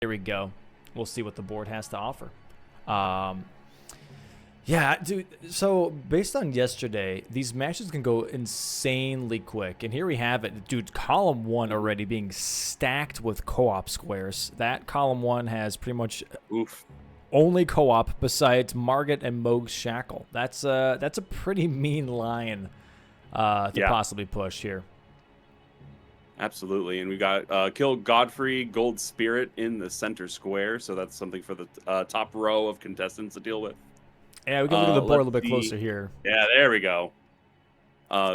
Here we go. We'll see what the board has to offer. Um, yeah, dude. So based on yesterday, these matches can go insanely quick, and here we have it, dude. Column one already being stacked with co-op squares. That column one has pretty much Oof. only co-op besides Margit and Moog's Shackle. That's a pretty mean line to Yeah, possibly push here. absolutely. And we got Kill Godfrey Gold Spirit in the center square, so that's something for the top row of contestants to deal with. Yeah, we can look at the board a Let's little bit see. closer here. Yeah, there we go.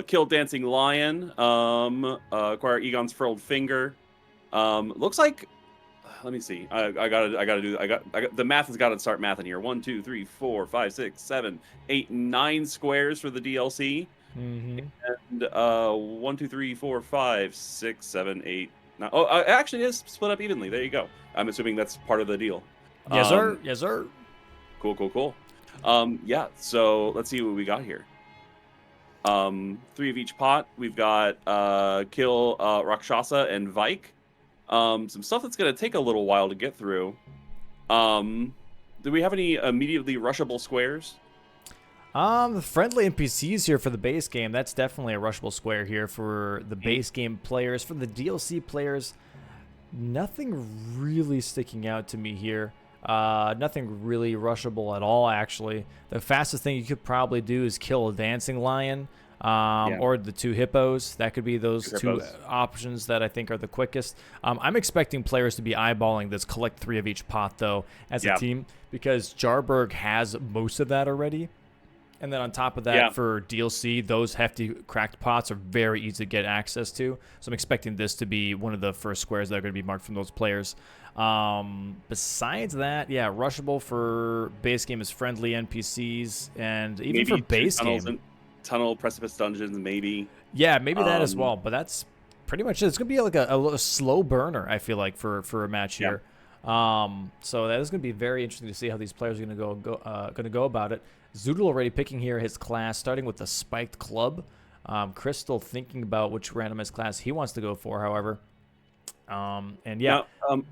Kill Dancing Lion. Acquire Egon's Furled Finger. Looks like. Let me see. I got the math has got to start mathing here. 1, 2, 3, 4, 5, 6, 7, 8, 9 squares for the DLC. Mm-hmm. And 1, 2, 3, 4, 5, 6, 7, 8, 9. Oh, actually, it is split up evenly. There you go. I'm assuming that's part of the deal. Yes, sir. Yes, sir. Cool. Yeah. So let's see what we got here. 3 of each pot. We've got Kill Rakshasa and Vike. Some stuff that's gonna take a little while to get through. Do we have any immediately rushable squares? Friendly NPCs here for the base game. That's definitely a rushable square here for the base game players. For the DLC players, nothing really sticking out to me here. Nothing really rushable at all, actually. The fastest thing you could probably do is kill a dancing lion, or the 2 hippos. That could be those two options that I think are the quickest. I'm expecting players to be eyeballing this collect 3 of each pot, though, as a team, because Jarberg has most of that already. And then on top of that, for DLC, those hefty cracked pots are very easy to get access to. So I'm expecting this to be one of the first squares that are going to be marked from those players. Besides that, yeah, rushable for base game is friendly NPCs, and even maybe for base game, tunnel precipice dungeons, maybe. Yeah, maybe that as well. But that's pretty much it. It's going to be like a slow burner, I feel like, for a match here. So that is going to be very interesting to see how these players are going to go about it. Zoodle already picking here his class, starting with the spiked club. Crystal thinking about which randomized class he wants to go for, however. And yeah. Now,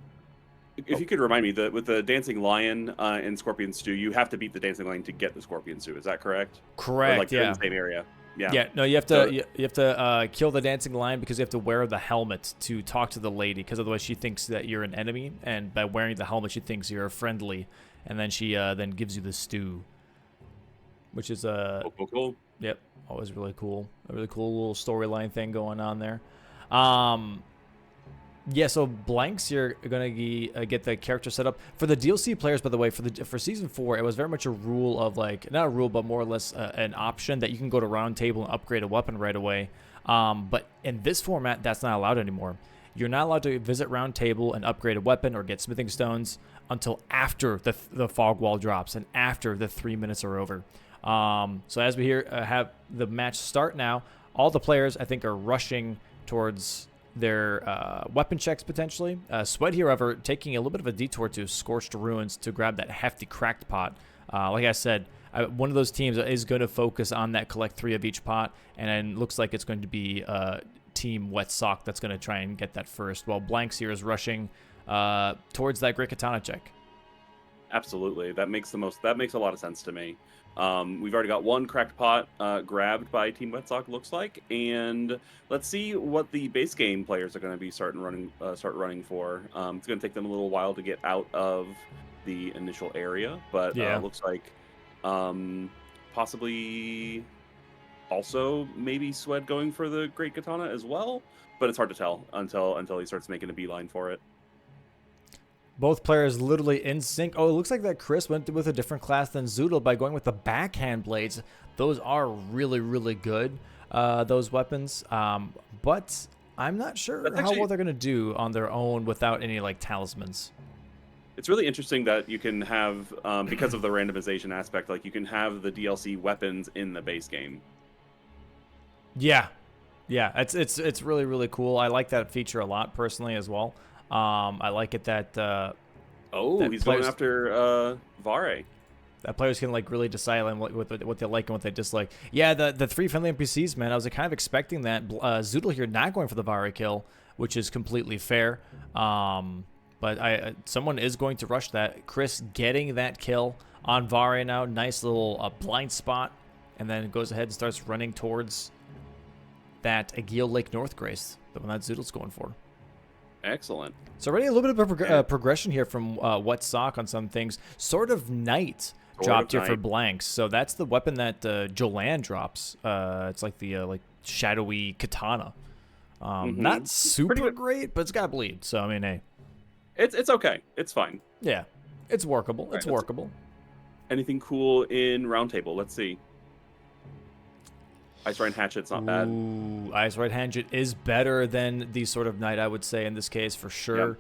if you could remind me, with the Dancing Lion and Scorpion Stew, you have to beat the Dancing Lion to get the Scorpion Stew. Is that correct? Correct. Or like they're in the same area. Yeah. No, you have to kill the dancing lion because you have to wear the helmet to talk to the lady, because otherwise she thinks that you're an enemy, and by wearing the helmet she thinks you're friendly, and then she then gives you the stew, which is cool. Yep, always really cool. A really cool little storyline thing going on there. Yeah, so blanks, you're gonna get the character set up for the DLC players. By the way, for season 4, it was very much a rule of, like, not a rule, but more or less an option that you can go to round table and upgrade a weapon right away. But in this format, that's not allowed anymore. You're not allowed to visit round table and upgrade a weapon or get smithing stones until after the fog wall drops and after the 3 minutes are over. So as we have the match start now, all the players, I think, are rushing towards their weapon checks potentially. Sweat here, however, taking a little bit of a detour to Scorched Ruins to grab that hefty cracked pot. Like I said, one of those teams is going to focus on that collect 3 of each pot, and it looks like it's going to be Team Wet Sock that's going to try and get that first, while Blanks here is rushing towards that Great Katana check. Absolutely, that makes a lot of sense to me. We've already got 1 cracked pot grabbed by Team Wet Sock, looks like, and let's see what the base game players are going to be start running for. It's going to take them a little while to get out of the initial area, but looks like possibly also maybe Swed going for the Great Katana as well, but it's hard to tell until he starts making a beeline for it. Both players literally in sync. Oh, it looks like that Chris went with a different class than Zoodle by going with the backhand blades. Those are really, really good, those weapons. But I'm not sure how well they're going to do on their own without any, like, talismans. It's really interesting that you can have, because of the randomization aspect, like, you can have the DLC weapons in the base game. Yeah. It's really, really cool. I like that feature a lot personally as well. I like it that he's going after Vare. That players can, like, really decide on what they like and what they dislike. Yeah, the 3 friendly NPCs, man. I was kind of expecting that. Zoodle here not going for the Vare kill, which is completely fair. But someone is going to rush that. Chris getting that kill on Vare now. Nice little blind spot. And then goes ahead and starts running towards that Aguil Lake North Grace, the one that Zoodle's going for. Excellent. So already a little bit of progression here from What Sock on some things. Sword of Night dropped here for blanks. So that's the weapon that Jolan drops. It's like the like shadowy katana. Not super great, but it's got bleed. So I mean, hey, it's okay. It's fine. Yeah, it's workable. It's workable. Anything cool in Round Table? Let's see. Ice Ride Hatchet's not bad. Ice Ride Hatchet is better than the Sword of Night, I would say, in this case, for sure.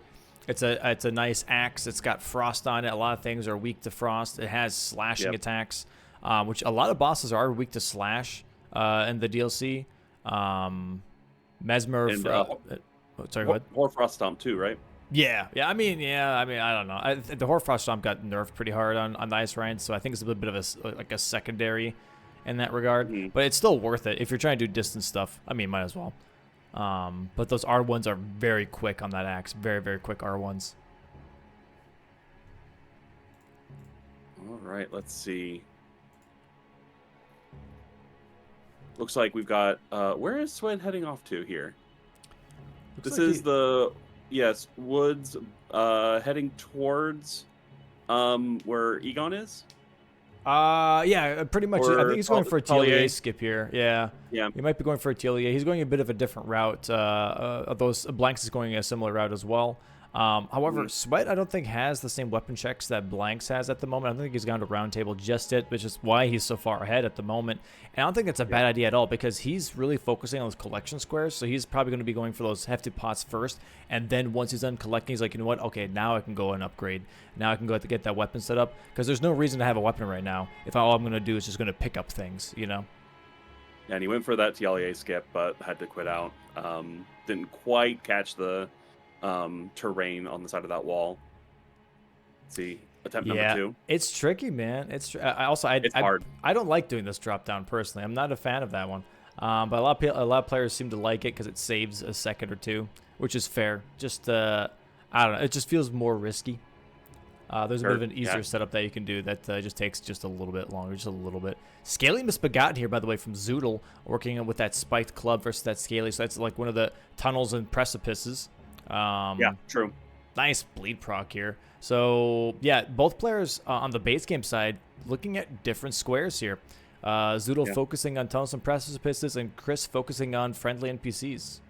Yeah. It's a nice axe. It's got frost on it. A lot of things are weak to frost. It has slashing attacks, which a lot of bosses are weak to slash in the DLC. Mesmer. And, sorry, go ahead. Hoarfrost Stomp too, right? Yeah. I mean, I don't know. The Hoarfrost Stomp got nerfed pretty hard on the Ice Ride, so I think it's a little bit of a secondary in that regard, but it's still worth it if you're trying to do distance stuff. I mean, might as well. But those R1s are very quick on that axe. Very, very quick R1s. All right, let's see. Looks like we've got... where is Sweat heading off to here? This is the... Yes, Woods heading towards where Egon is? Yeah, pretty much. I think he's going for a TLEA skip here. Yeah. He might be going for a TLEA. He's going a bit of a different route. Those Blanks is going a similar route as well. However, Sweat I don't think has the same weapon checks that Blanks has at the moment. I don't think he's gone to Round Table just yet, which is why he's so far ahead at the moment. And I don't think that's a bad idea at all because he's really focusing on those collection squares. So he's probably going to be going for those hefty pots first. And then once he's done collecting, he's like, you know what? Okay, now I can go and upgrade. Now I can go to get that weapon set up because there's no reason to have a weapon right now if all I'm going to do is just going to pick up things, you know? Yeah, and he went for that TLEA skip, but had to quit out. Didn't quite catch the terrain on the side of that wall. Let's see, attempt number 2. It's tricky, man. It's hard. I don't like doing this drop down personally. I'm not a fan of that one. But a lot of players seem to like it because it saves a second or two, which is fair. Just I don't know. It just feels more risky. There's a bit of an easier setup that you can do that just takes just a little bit longer, just a little bit. Scaly Misbegotten here, by the way, from Zoodle, working with that spiked club versus that Scaly. So that's like one of the tunnels and precipices. Yeah, true. Nice bleed proc here. So, yeah, both players on the base game side looking at different squares here. Zoodle focusing on tunnels and precipices, and Chris focusing on friendly NPCs.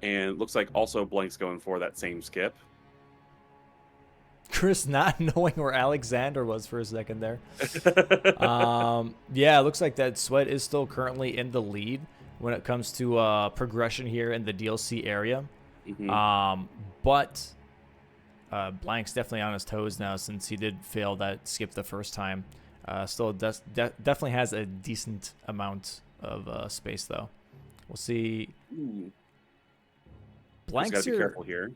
And looks like also Blank's going for that same skip. Chris not knowing where Alexander was for a second there. Yeah, it looks like that Sweat is still currently in the lead when it comes to progression here in the DLC area. But Blank's definitely on his toes now since he did fail that skip the first time. Still definitely has a decent amount of space, though. We'll see. Blank's gotta be careful here.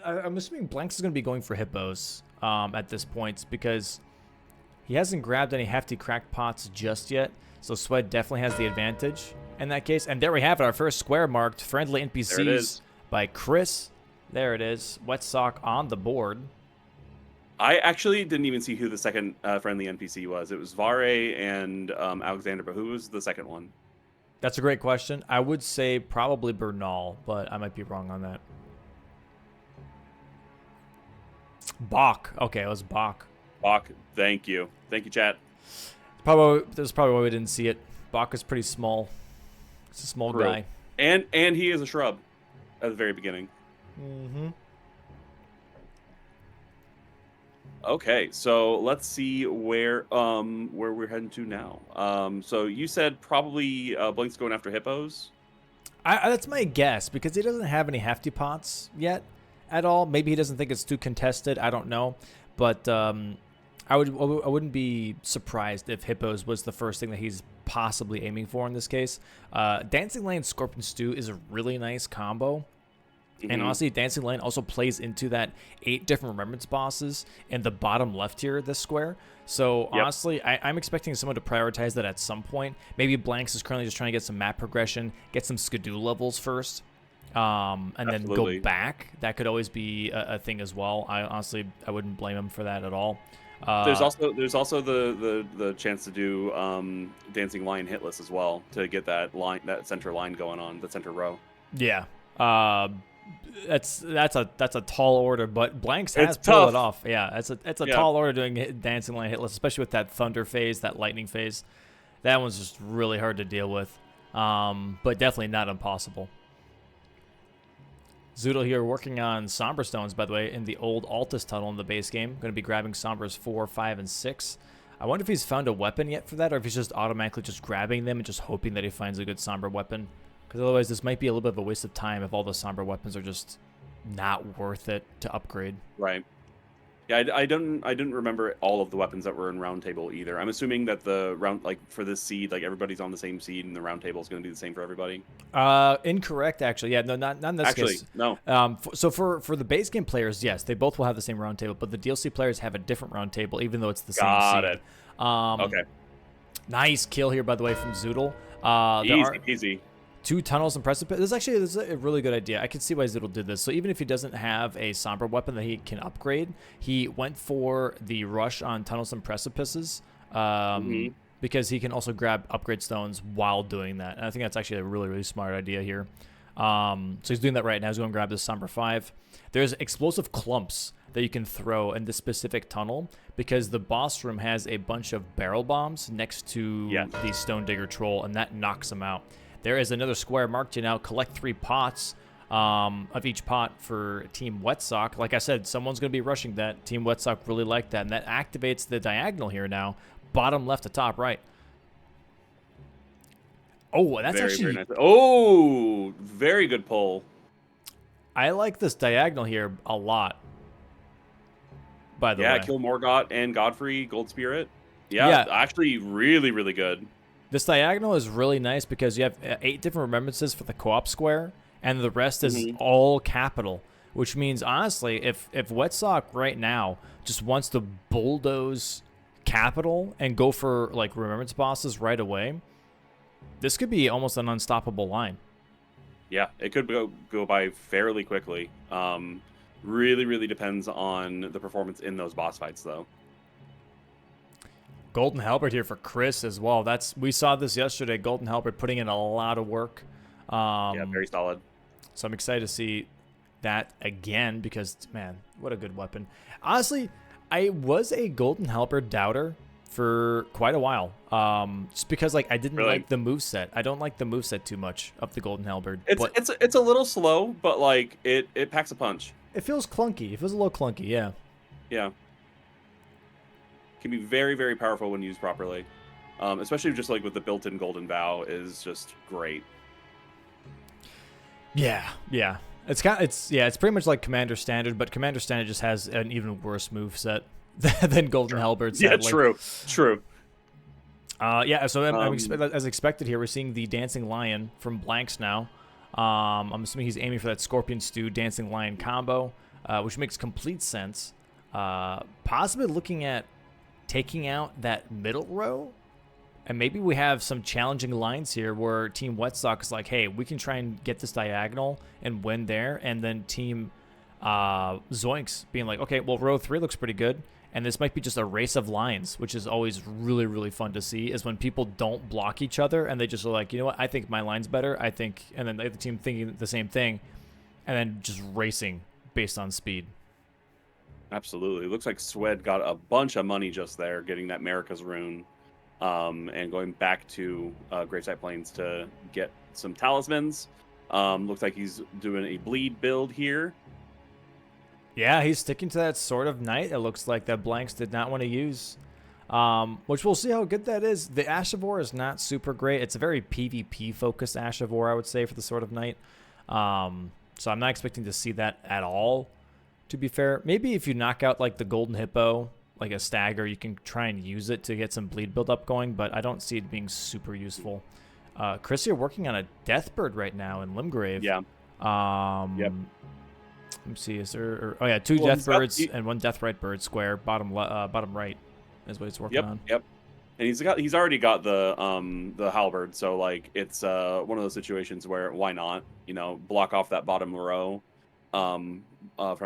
I'm assuming Blanks is going to be going for hippos at this point because he hasn't grabbed any hefty cracked pots just yet. So Sweat definitely has the advantage in that case. And there we have it, our first square marked. Friendly NPCs by Chris. There it is. Wet Sock on the board. I actually didn't even see who the second friendly NPC was. It was Vare and Alexander, but who was the second one? That's a great question. I would say probably Bernal, but I might be wrong on that. Bach. Okay, it was Bach. Bach, thank you. Thank you, chat. That's probably why we didn't see it. Bach is pretty small. It's a small guy. And he is a shrub at the very beginning. Okay, so let's see where we're heading to now. So you said probably Blink's going after hippos? That's my guess, because he doesn't have any hefty pots yet at all. Maybe he doesn't think it's too contested. I don't know. But I wouldn't be surprised if hippos was the first thing that he's possibly aiming for in this case. Dancing Lane Scorpion Stew is a really nice combo. And honestly, Dancing Lane also plays into that 8 different remembrance bosses in the bottom left here of this square. So honestly, I'm expecting someone to prioritize that at some point. Maybe Blanks is currently just trying to get some map progression, get some Skidoo levels first. and then go Absolutely. back. That could always be a thing as well. I honestly, I wouldn't blame him for that at all. There's also the chance to do dancing line hitless as well to get that center line going on, the center row. Yeah. Uh, that's a tall order, but Blanks It's has pulled it tough. off. Yeah, it's a Yeah. tall order doing dancing line hitless, especially with that thunder phase, that lightning phase. That one's just really hard to deal with, but definitely not impossible. Zoodle here working on Somber Stones, by the way, in the old Altus tunnel in the base game. Going to be grabbing Sombers 4, 5, and 6. I wonder if he's found a weapon yet for that, or if he's just automatically just grabbing them and just hoping that he finds a good Somber weapon. Because otherwise, this might be a little bit of a waste of time if all the Somber weapons are just not worth it to upgrade. Right. Yeah, I didn't remember all of the weapons that were in round table either. I'm assuming that the round, like for this seed, like everybody's on the same seed and the round table is going to be the same for everybody. Incorrect, actually. Yeah, no, not in this Actually, case. no. So for the base game players, yes, they both will have the same round table, but the DLC players have a different round table, even though it's the same Got seed. it. Okay. Nice kill here, by the way, from Zoodle. Easy. 2 tunnels and precipice. This is a really good idea. I can see why Zoodle did this. So even if he doesn't have a Somber weapon that he can upgrade, he went for the rush on tunnels and precipices because he can also grab upgrade stones while doing that. And I think that's actually a really, really smart idea here. So he's doing that right now. He's going to grab this Somber 5. There's explosive clumps that you can throw in this specific tunnel because the boss room has a bunch of barrel bombs next to the Stone Digger Troll, and that knocks him out. There is another square marked. You now collect 3 pots of each pot for Team Wet Sock. Like I said, someone's going to be rushing that. Team Wet Sock really like that, and that activates the diagonal here now. Bottom left to top right. Oh, that's Very nice. Oh, very good pull. I like this diagonal here a lot. By the way. Yeah, kill Morgott and Godfrey, Gold Spirit. Yeah, actually really, really good. This diagonal is really nice because you have 8 different remembrances for the co-op square, and the rest is all capital, which means, honestly, if Wetsock right now just wants to bulldoze capital and go for, like, remembrance bosses right away, this could be almost an unstoppable line. Yeah, it could go by fairly quickly. Really, really depends on the performance in those boss fights, though. Golden Halberd here for Chris as well. We saw this yesterday. Golden Halberd putting in a lot of work. Yeah, very solid. So I'm excited to see that again because, man, what a good weapon. Honestly, I was a Golden Halberd doubter for quite a while. Just because, like, I didn't like the moveset. I don't like the moveset too much of the Golden Halberd. It's a little slow, but like it packs a punch. It feels clunky. It feels a little clunky, yeah. Yeah. Can be very, very powerful when used properly. Especially just like with the built-in Golden Vow is just great. Yeah. It's pretty much like Commander Standard, but Commander Standard just has an even worse moveset than Golden Halberd. Sadly. Yeah, true. So as expected here, we're seeing the Dancing Lion from Blanks now. I'm assuming he's aiming for that Scorpion Stew Dancing Lion combo, which makes complete sense. Possibly looking at taking out that middle row, and maybe we have some challenging lines here where Team Wetsock is like, hey, we can try and get this diagonal and win there, and then Team Zoinxz being like, okay, well, row 3 looks pretty good, and this might be just a race of lines, which is always really, really fun to see, is when people don't block each other, and they just are like, you know what, I think my line's better, and then the other team thinking the same thing, and then just racing based on speed. Absolutely. Looks like Swed got a bunch of money just there, getting that Marika's rune, and going back to Graveside Plains to get some talismans. Looks like he's doing a bleed build here. Yeah, he's sticking to that Sword of Night. It looks like that Blanks did not want to use, which we'll see how good that is. The Ash of War is not super great. It's a very PvP-focused Ash of War, I would say, for the Sword of Night. So I'm not expecting to see that at all. To be fair, maybe if you knock out like the Golden Hippo, like a stagger, you can try and use it to get some bleed build-up going, but I don't see it being super useful. Chris, you're working on a Deathbird right now in Limgrave. Yeah. Yep. Let me see. Is there? Oh yeah, 2 Deathbirds and 1 Deathrite bird square. Bottom right is what he's working on. Yep. And he's already got the halberd, so like it's one of those situations where why not, you know, block off that bottom row from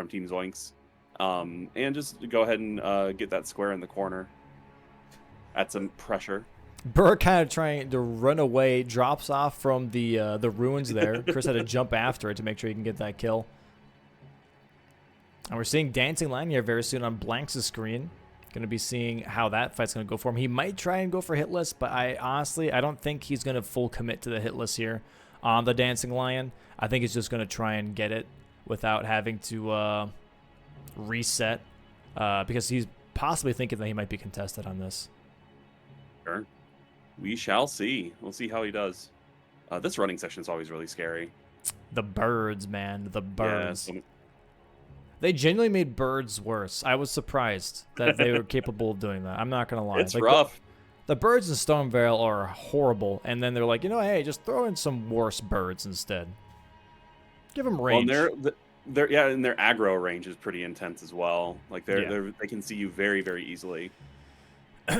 Team Zoinxz, and just go ahead and get that square in the corner. Add some pressure. Burr kind of trying to run away, drops off from the ruins there. Chris had to jump after it to make sure he can get that kill. And we're seeing Dancing Lion here very soon on Blanks' screen. Going to be seeing how that fight's going to go for him. He might try and go for hitless, but I don't think he's going to full commit to the hitless here on the Dancing Lion. I think he's just going to try and get it without having to reset because he's possibly thinking that he might be contested on this. Sure. We shall see. We'll see how he does. This running section is always really scary. The birds, man. The birds. Yeah, they genuinely made birds worse. I was surprised that they were capable of doing that. I'm not going to lie. It's like, rough. The birds in Stonevale are horrible. And then they're like, you know, hey, just throw in some worse birds instead. Give them range. Well, and their aggro range is pretty intense as well. Like they can see you very, very easily. All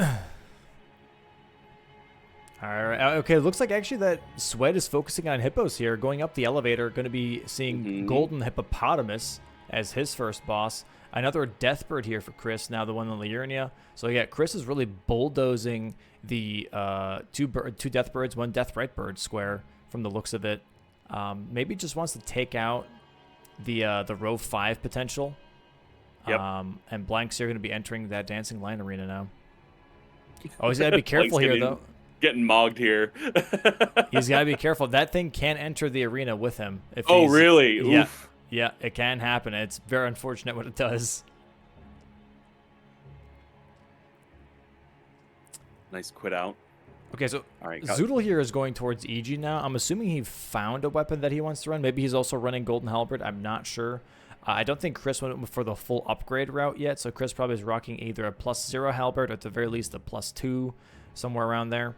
right. Okay, it looks like actually that Sweat is focusing on hippos here. Going up the elevator, going to be seeing Golden Hippopotamus as his first boss. Another Deathbird here for Chris, now the one on Liurnia. So yeah, Chris is really bulldozing the two Deathbirds, one Deathrite Bird square from the looks of it. Maybe just wants to take out the row 5 potential. Yep. And Blanks here going to be entering that Dancing Lion arena now. Oh, he's got to be careful here, though. Getting mogged here. He's got to be careful. That thing can enter the arena with him. Really? Yeah. Oof. Yeah, it can happen. It's very unfortunate what it does. Nice quit out. Okay, so all right, Zoodle here is going towards EG now. I'm assuming he found a weapon that he wants to run. Maybe he's also running Golden Halberd. I'm not sure. I don't think Chris went for the full upgrade route yet, so Chris probably is rocking either a +0 Halberd or at the very least a +2, somewhere around there.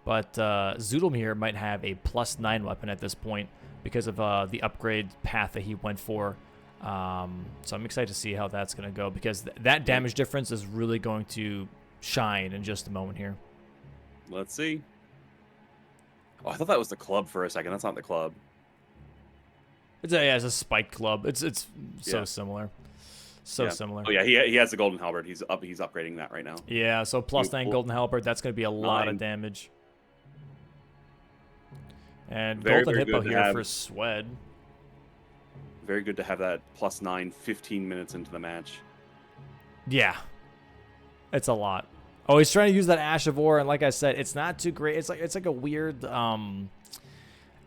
But Zoodle here might have a +9 weapon at this point because of the upgrade path that he went for. So I'm excited to see how that's going to go because that damage difference is really going to shine in just a moment here. Let's see. Oh, I thought that was the club for a second. That's not the club. It's a spike club. It's so similar. So similar. Oh yeah, he has the Golden Halberd. He's upgrading that right now. Yeah, so +9 Golden Halberd. That's going to be a lot of damage. And Golden Hippo here for Swed. Very good to have that +9 15 minutes into the match. Yeah. It's a lot. Oh, he's trying to use that Ash of War, and like I said, it's not too great. It's like a weird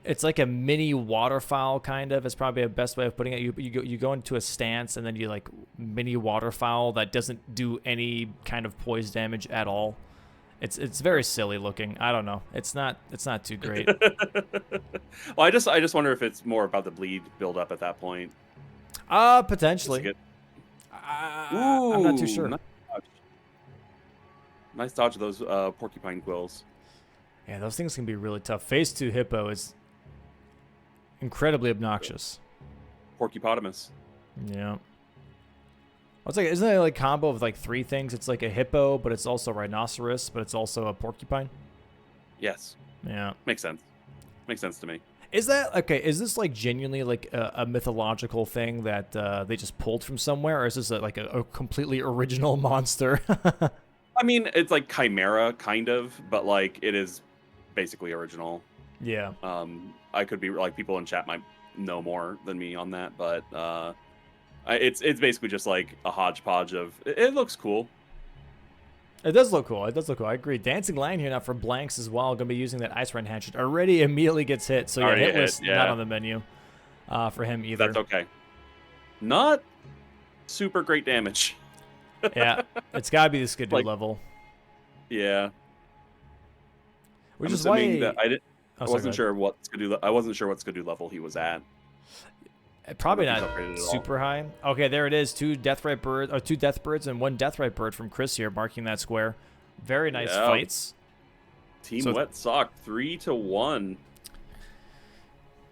it's like a mini waterfowl kind of. It's probably the best way of putting it. You go into a stance and then you like mini waterfowl that doesn't do any kind of poise damage at all. It's very silly looking. I don't know. It's not too great. Well, I just wonder if it's more about the bleed build up at that point. Potentially. I'm not too sure. Nice dodge of those porcupine quills. Yeah, those things can be really tough. Phase 2 Hippo is incredibly obnoxious. Porcupotamus. Yeah. It's like, isn't it like combo of like 3 things? It's like a hippo, but it's also a rhinoceros, but it's also a porcupine. Yes. Yeah. Makes sense. Makes sense to me. Is that okay? Is this like genuinely like a mythological thing that they just pulled from somewhere, or is this like a completely original monster? I mean, it's like Chimera kind of, but like it is basically original. Yeah. I could be like people in chat might know more than me on that, but it's basically just like a hodgepodge of. It looks cool. It does look cool. It does look cool. I agree. Dancing Lion here now for Blanks as well. Going to be using that Ice Run Hatchet. Already immediately gets hit. So yeah, hitless not on the menu for him either. That's okay. Not super great damage. Yeah, it's got to be the Skidoo like, level. Yeah. Which is why that I wasn't sure what Skidoo level he was at. Probably not super high. Okay, there it is. 2 Deathrite birds, or 2 Deathbirds and 1 Deathrite bird from Chris here, marking that square. Very nice fights. Team Wet Sock 3-1.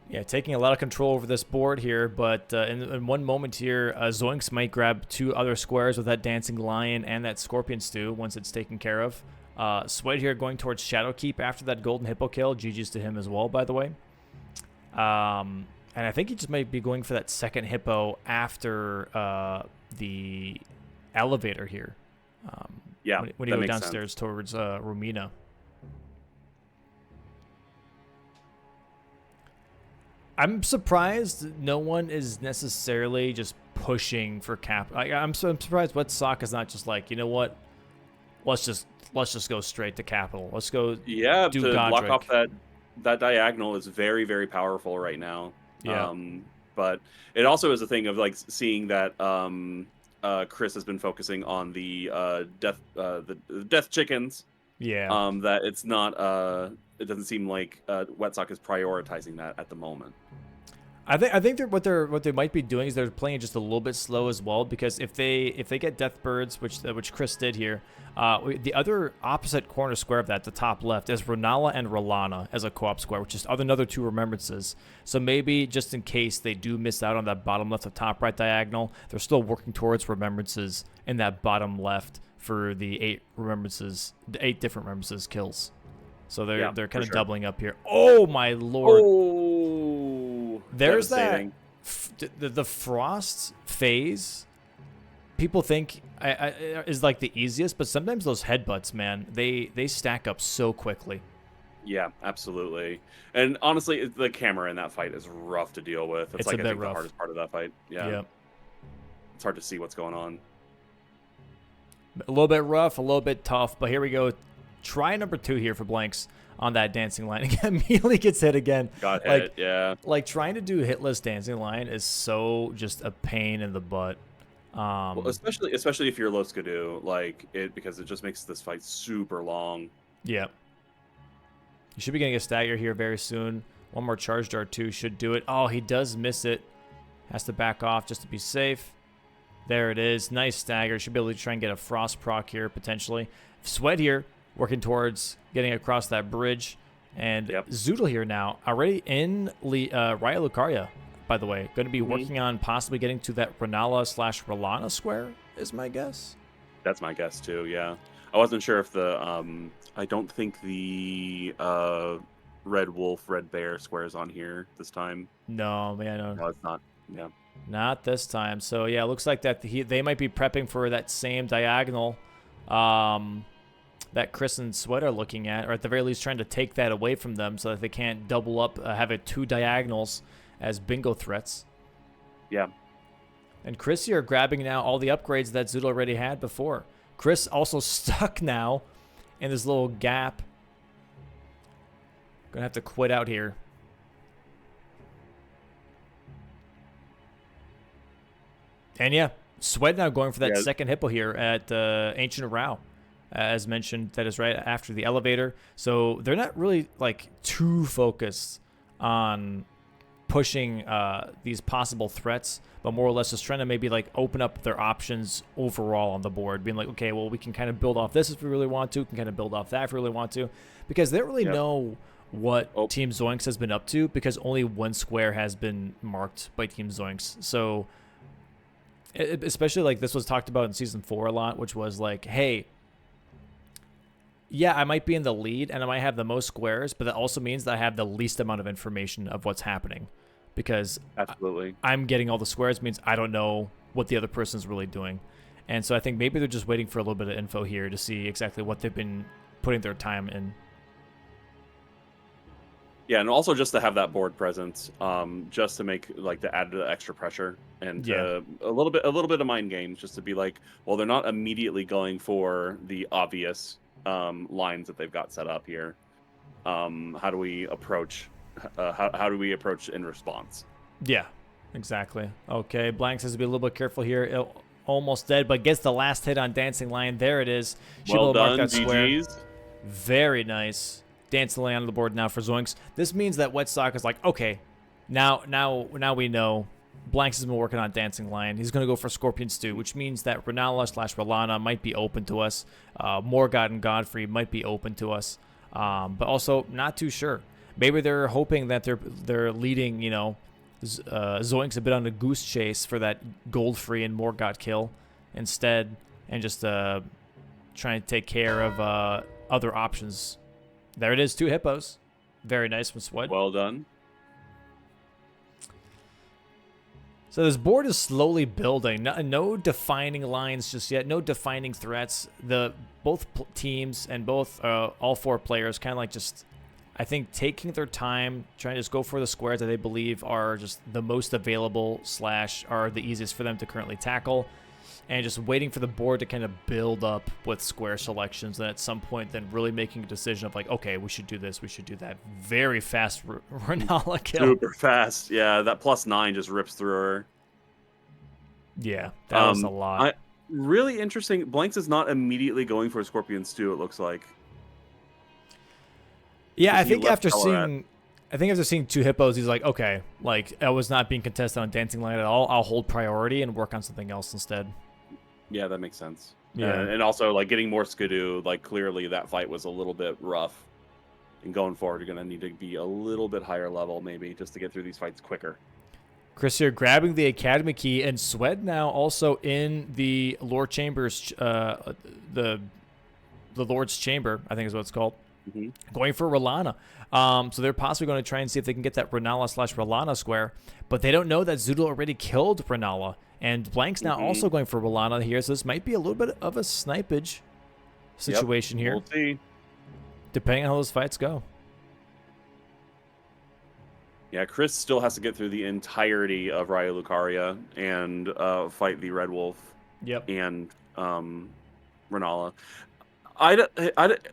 Yeah, taking a lot of control over this board here, but in one moment here, Zoinxz might grab 2 other squares with that Dancing Lion and that Scorpion Stew once it's taken care of. Sweat here going towards Shadowkeep after that golden hippo kill. GG's to him as well, by the way. And I think he just might be going for that second hippo after the elevator here. Yeah, when you go downstairs towards Romina. I'm surprised no one is necessarily just pushing for cap. I'm surprised Wetsock is not just like, you know what? Let's just go straight to capital. Let's go. Yeah, do to block Godric. off that diagonal is very, very powerful right now. Yeah. But it also is a thing of like seeing that Chris has been focusing on the death chickens. Yeah. That it's not. It doesn't seem like Wetsock is prioritizing that at the moment. I think what they might be doing is they're playing just a little bit slow as well, because if they get Death Birds, which Chris did here, the other opposite corner square of that, the top left, is Renala and Rolana as a co-op square, which is another 2 remembrances. So maybe just in case they do miss out on that bottom left or top right diagonal, they're still working towards remembrances in that bottom left for the 8 different remembrances kills. So they're kind of doubling up here. Oh my lord! Oh, there's that the frost phase. People think is like the easiest, but sometimes those headbutts, man, they stack up so quickly. Yeah, absolutely. And honestly, the camera in that fight is rough to deal with. It's like I think the hardest part of that fight. Yeah. It's hard to see what's going on. A little bit rough, a little bit tough, but here we go. Try number 2 here for Blanks on that dancing line. Immediately gets hit again. Got hit, yeah. Like trying to do hitless dancing line is so just a pain in the butt. Well, especially if you're low skidoo, because it just makes this fight super long. Yeah. You should be getting a stagger here very soon. One more charge dart too should do it. Oh, he does miss it. Has to back off just to be safe. There it is. Nice stagger. Should be able to try and get a frost proc here potentially. Sweat here working towards getting across that bridge. And Zoodle here now already in Raya Lucaria, by the way. Going to be working on possibly getting to that Renala/Rolana square is my guess. That's my guess too, yeah. I wasn't sure if I don't think the Red Wolf, Red Bear square is on here this time. No, man. No, it's not. Yeah. Not this time. So, yeah, it looks like that they might be prepping for that same diagonal that Chris and Sweat are looking at, or at the very least trying to take that away from them so that they can't double up, have it 2 diagonals as bingo threats. Yeah. And Chris here grabbing now all the upgrades that Zoodle already had before. Chris also stuck now in this little gap. Gonna have to quit out here. And yeah, Sweat now going for that second hippo here at Ancient Rao. As mentioned, that is right after the elevator. So they're not really too focused on pushing these possible threats, but more or less just trying to maybe open up their options overall on the board, being like, okay, well, we can kind of build off this if we really want to, can kind of build off that if we really want to, because they don't really know what Team Zoinxz has been up to, because only 1 square has been marked by Team Zoinxz. So especially this was talked about in Season 4 a lot, which was hey, yeah, I might be in the lead and I might have the most squares, but that also means that I have the least amount of information of what's happening, because absolutely I'm getting all the squares means I don't know what the other person's really doing. And so I think maybe they're just waiting for a little bit of info here to see exactly what they've been putting their time in. Yeah, and also just to have that board presence, just to make to add the extra pressure and a little bit of mind games, just to be well, they're not immediately going for the obvious lines that they've got set up here. How do we approach? How do we approach in response? Yeah, exactly. Okay, Blanks has to be a little bit careful here. Almost dead, but gets the last hit on Dancing Lion. There it is. Well done, mark that square. GG's. Very nice. Dancing Lion on the board now for Zoinxz. This means that Wetsock is okay, now we know. Blanks has been working on Dancing Lion. He's going to go for Scorpion Stew, which means that Renala/Rolana might be open to us. Morgott and Godfrey might be open to us, but also not too sure. Maybe they're hoping that they're leading, Zoinxz a bit on a goose chase for that Goldfrey and Morgott kill instead, and just trying to take care of other options. There it is, 2 hippos. Very nice from Swed. Well done. So this board is slowly building. No defining lines just yet. No defining threats. Both teams and all 4 players kind of like just, I think, taking their time, trying to just go for the squares that they believe are just the most available / are the easiest for them to currently tackle, and just waiting for the board to kind of build up with square selections, and at some point then really making a decision of like, okay, we should do this, we should do that. Very fast Renala kill. Super fast. Yeah, that +9 just rips through her. Yeah, that was a lot. Really interesting. Blanks is not immediately going for a Scorpion Stew, it looks like. Yeah, I think after seeing 2 hippos, he's like, okay, like I was not being contested on Dancing Light at all. I'll hold priority and work on something else instead. Yeah, that makes sense. Yeah, and also like getting more Skidoo, like clearly that fight was a little bit rough. And going forward, you're gonna need to be a little bit higher level maybe just to get through these fights quicker. Chris here grabbing the Academy key, and Swed now also in the Lord Chambers, the Lord's Chamber, I think is what it's called. Going for Rolana. So they're possibly going to try and see if they can get that Renala / Rolana square, but they don't know that Zoodle already killed Renala, and Blank's now also going for Rolana here, so this might be a little bit of a snipage situation here. We'll see. Depending on how those fights go. Yeah, Chris still has to get through the entirety of Raya Lucaria and fight the Red Wolf. Yep. And Renala.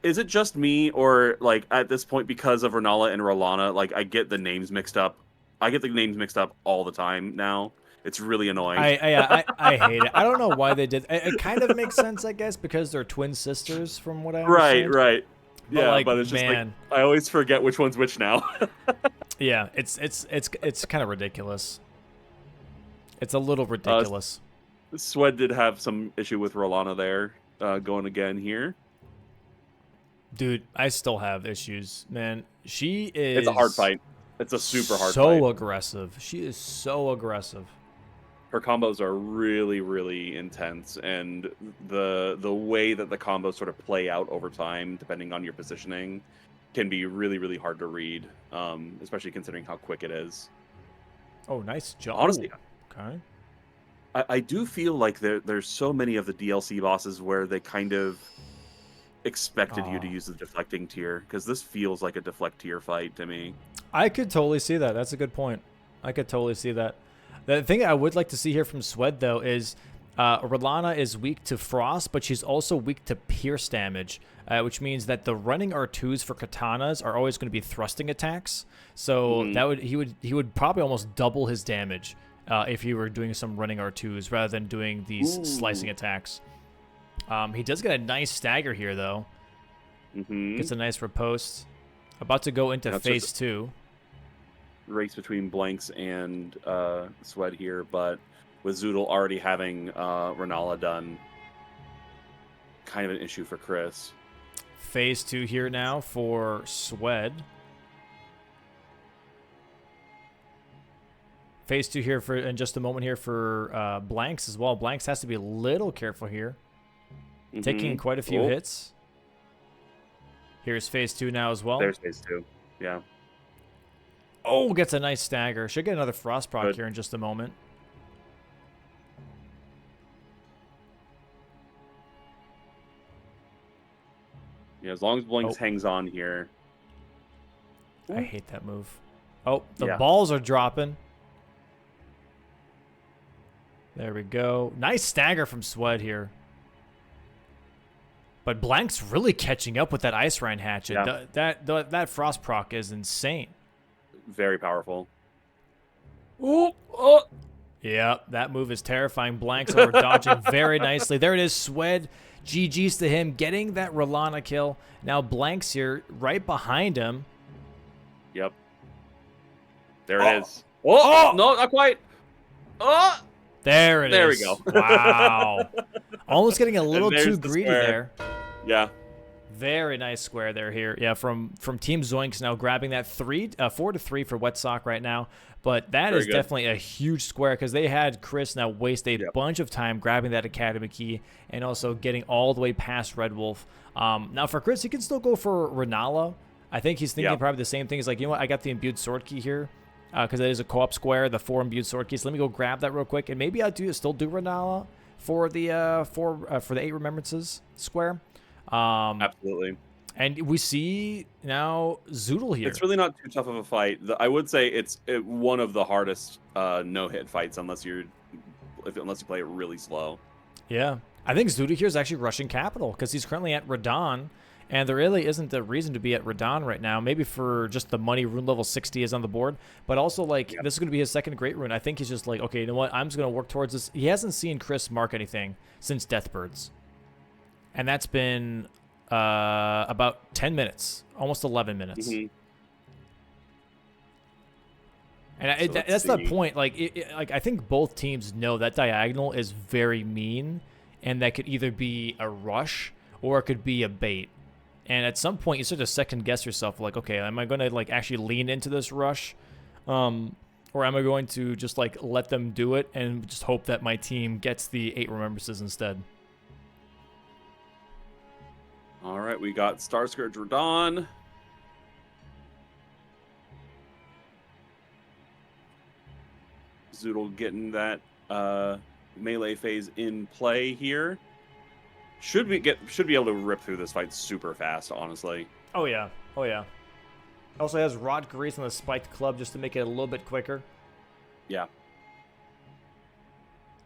Is it just me, or like at this point because of Renala and Rolana, like I get the names mixed up? I get the names mixed up all the time now. It's really annoying. I hate it. I don't know why they did. It kind of makes sense, I guess, because they're twin sisters, from what I understand. Right. But yeah, like, but it's just man, like I always forget which one's which now. Yeah, it's kind of ridiculous. It's a little ridiculous. Swed did have some issue with Rolana there, going again here. Dude, I still have issues, man. She is. It's a hard fight. It's a super hard fight. So aggressive. She is so aggressive. Her combos are really, really intense, and the way that the combos sort of play out over time, depending on your positioning, can be really, really hard to read, especially considering how quick it is. Oh, nice jump. Honestly, okay. I do feel like there's so many of the DLC bosses where they kind of expected you to use the deflecting tier, because this feels like a deflect tier fight to me. I could totally see that. That's a good point. I could totally see that. The thing I would like to see here from Swed, though, is Rolana is weak to Frost, but she's also weak to Pierce damage, which means that the running R2s for katanas are always going to be thrusting attacks. So that he would probably almost double his damage if he were doing some running R2s rather than doing these slicing attacks. He does get a nice stagger here, though. Gets a nice riposte. About to go into phase 2. Race between Blanks and Swed here, but with Zoodle already having Renala done, kind of an issue for Chris. Phase 2 here now for Swed. Phase 2 here for in just a moment here for Blanks as well. Blanks has to be a little careful here. Taking quite a few hits. Here's phase 2 now as well. There's phase 2. Yeah. Oh, gets a nice stagger. Should get another frost proc here in just a moment. Yeah, as long as Blanks hangs on here. I hate that move. Oh, the balls are dropping. There we go. Nice stagger from Swed here. But Blank's really catching up with that Ice Rhine Hatchet. Yeah. That frost proc is insane. Very powerful. Yeah, that move is terrifying. Blanks are dodging very nicely. There it is, Swed. GG's to him, getting that Rolana kill. Now Blanks here, right behind him. Yep. There it is. Oh, no, not quite. Oh! There it is. There we go. Wow. Almost getting a little too greedy there. Yeah. Very nice square there here. Yeah, from Team Zoinks now grabbing that 4-3 for Wet Sock right now. But that Very is good. definitely a huge square because they had Chris now waste a Yep. bunch of time grabbing that Academy key and also getting all the way past Red Wolf. Now for Chris, he can still go for Renala. I think he's thinking probably the same thing. He's like, you know what? I got the imbued sword key here because it is a co-op square, the 4 imbued sword keys. So let me go grab that real quick, and maybe I'll still do Renala for the for the 8 remembrances square. Absolutely. And we see now Zoodle here. It's really not too tough of a fight. I would say it's one of the hardest no-hit fights unless you play it really slow. Yeah. I think Zoodle here is actually rushing capital because he's currently at Radon, and there really isn't a reason to be at Radon right now. Maybe for just the money, rune level 60 is on the board, but also like this is going to be his second great rune. I think he's just like, okay, you know what? I'm just going to work towards this. He hasn't seen Chris mark anything since Deathbirds, and that's been about 10 minutes, almost 11 minutes. Mm-hmm. And that's the point. Like, like I think both teams know that diagonal is very mean, and that could either be a rush or it could be a bait. And at some point, you start to second guess yourself, like, okay, am I going to like actually lean into this rush, or am I going to just like let them do it and just hope that my team gets the 8 remembrances instead? All right, we got Star Scourge Radon. Zoodle getting that melee phase in play here. Should be able to rip through this fight super fast, honestly. Oh yeah, oh yeah. Also has Rod Grease on the spiked club just to make it a little bit quicker. Yeah.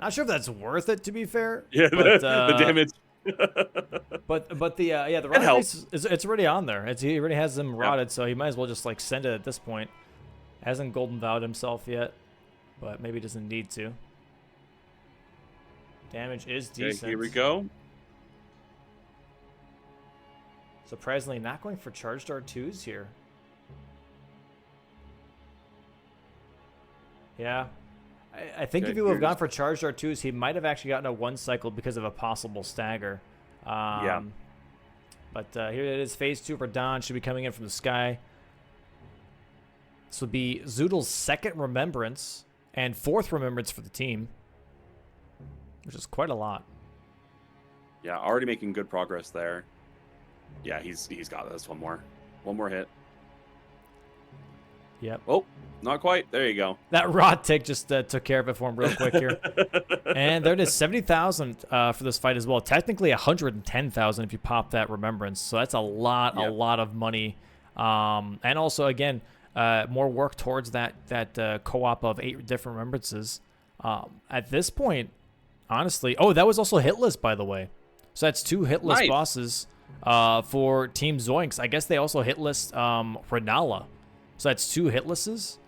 Not sure if that's worth it, to be fair. Yeah, but, the damage. but the the Rod Grease it's already on there. He already has them rotted, so he might as well just like send it at this point. Hasn't Golden Vowed himself yet, but maybe doesn't need to. Damage is decent. Okay, here we go. Surprisingly, not going for charged R2s here. Yeah. I think if he would have gone for charged R2s, he might have actually gotten a 1 cycle because of a possible stagger. Yeah. But here it is. Phase 2 for Don should be coming in from the sky. This would be Zoodle's 2nd remembrance and 4th remembrance for the team, which is quite a lot. Yeah, already making good progress there. Yeah, he's got this. One more hit. Yep. Oh, not quite. There you go. That rod tick just took care of it for him real quick here. And there it is, 70,000 for this fight as well. Technically 110,000 if you pop that remembrance. So that's a lot of money. And also, again, more work towards that co-op of 8 different remembrances. At this point, honestly, that was also hitless, by the way. So that's 2 hitless bosses for Team Zoinks. I guess they also hitless Renala. So that's 2 hitlesses.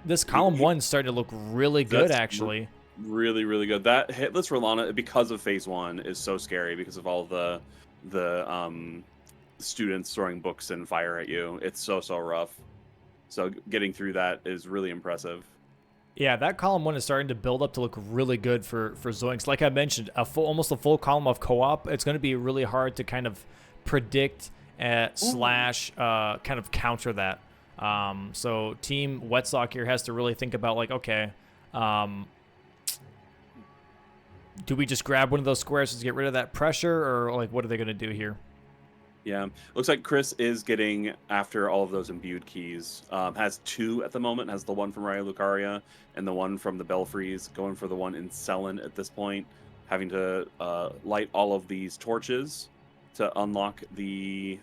This column 1 is starting to look really good, actually. Really, really good. That hitless Rolana, because of phase 1, is so scary because of all the students throwing books and fire at you. It's so rough. So getting through that is really impressive. Yeah, that column 1 is starting to build up to look really good for Zoinks. Like I mentioned, almost a full column of co-op. It's going to be really hard to kind of predict slash kind of counter that. So Team Wet Sock here has to really think about, like, okay, do we just grab one of those squares to get rid of that pressure, or like what are they going to do here? Yeah, looks like Chris is getting after all of those imbued keys. Has 2 at the moment. Has the one from Raya Lucaria and the one from the Belfries. Going for the one in Selen at this point. Having to light all of these torches to unlock the...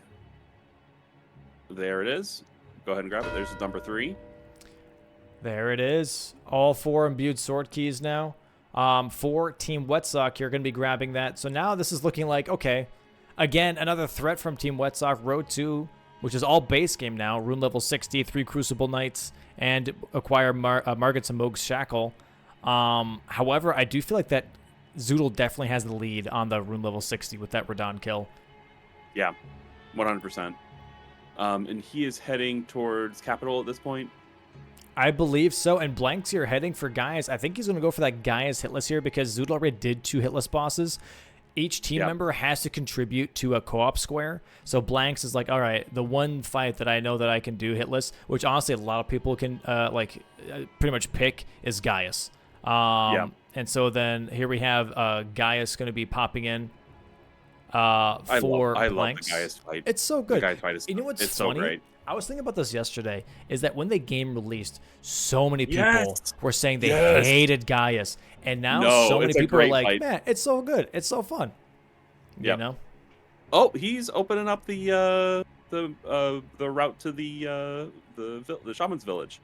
There it is. Go ahead and grab it. There's number 3. There it is. All 4 imbued sword keys now. For Team Wet Sock, you're going to be grabbing that. So now this is looking like, okay, again, another threat from Team Wet Sock. Road 2, which is all base game now. Rune level 60, 3 Crucible Knights, and acquire Margot's and Moog's Shackle. However, I do feel like that Zoodle definitely has the lead on the rune level 60 with that Radon kill. Yeah, 100%. And he is heading towards Capital at this point. I believe so. And Blank's here heading for Gaius. I think he's going to go for that Gaius hitless here because Zoodle already did 2 hitless bosses. each team member has to contribute to a co-op square. So Blanks is like, all right, the one fight that I know that I can do hitless, which honestly a lot of people can pretty much pick, is Gaius. And so then here we have Gaius going to be popping in for I Blanks. love the Gaius fight. It's so good. The Gaius fight is you know what's it's funny? so great. I was thinking about this yesterday, is that when the game released, so many people Yes! were saying they Yes! hated Gaius. And now No, so many it's a people are great like, fight. man, it's so good. It's so fun. You know? Oh, he's opening up the route to the shaman's village.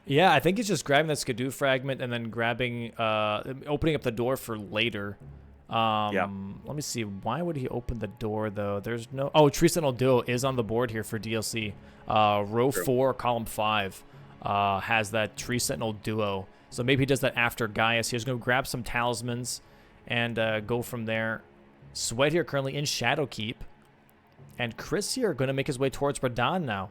Yeah, I think he's just grabbing that Skidoo fragment and then grabbing, opening up the door for later. Let me see. Why would he open the door, though? There's no... Oh, Tree Sentinel Duo is on the board here for DLC. Row 4, column 5 has that Tree Sentinel Duo. So maybe he does that after Gaius. He's going to grab some talismans and go from there. Sweat here currently in Shadowkeep. And Chris here going to make his way towards Radahn now.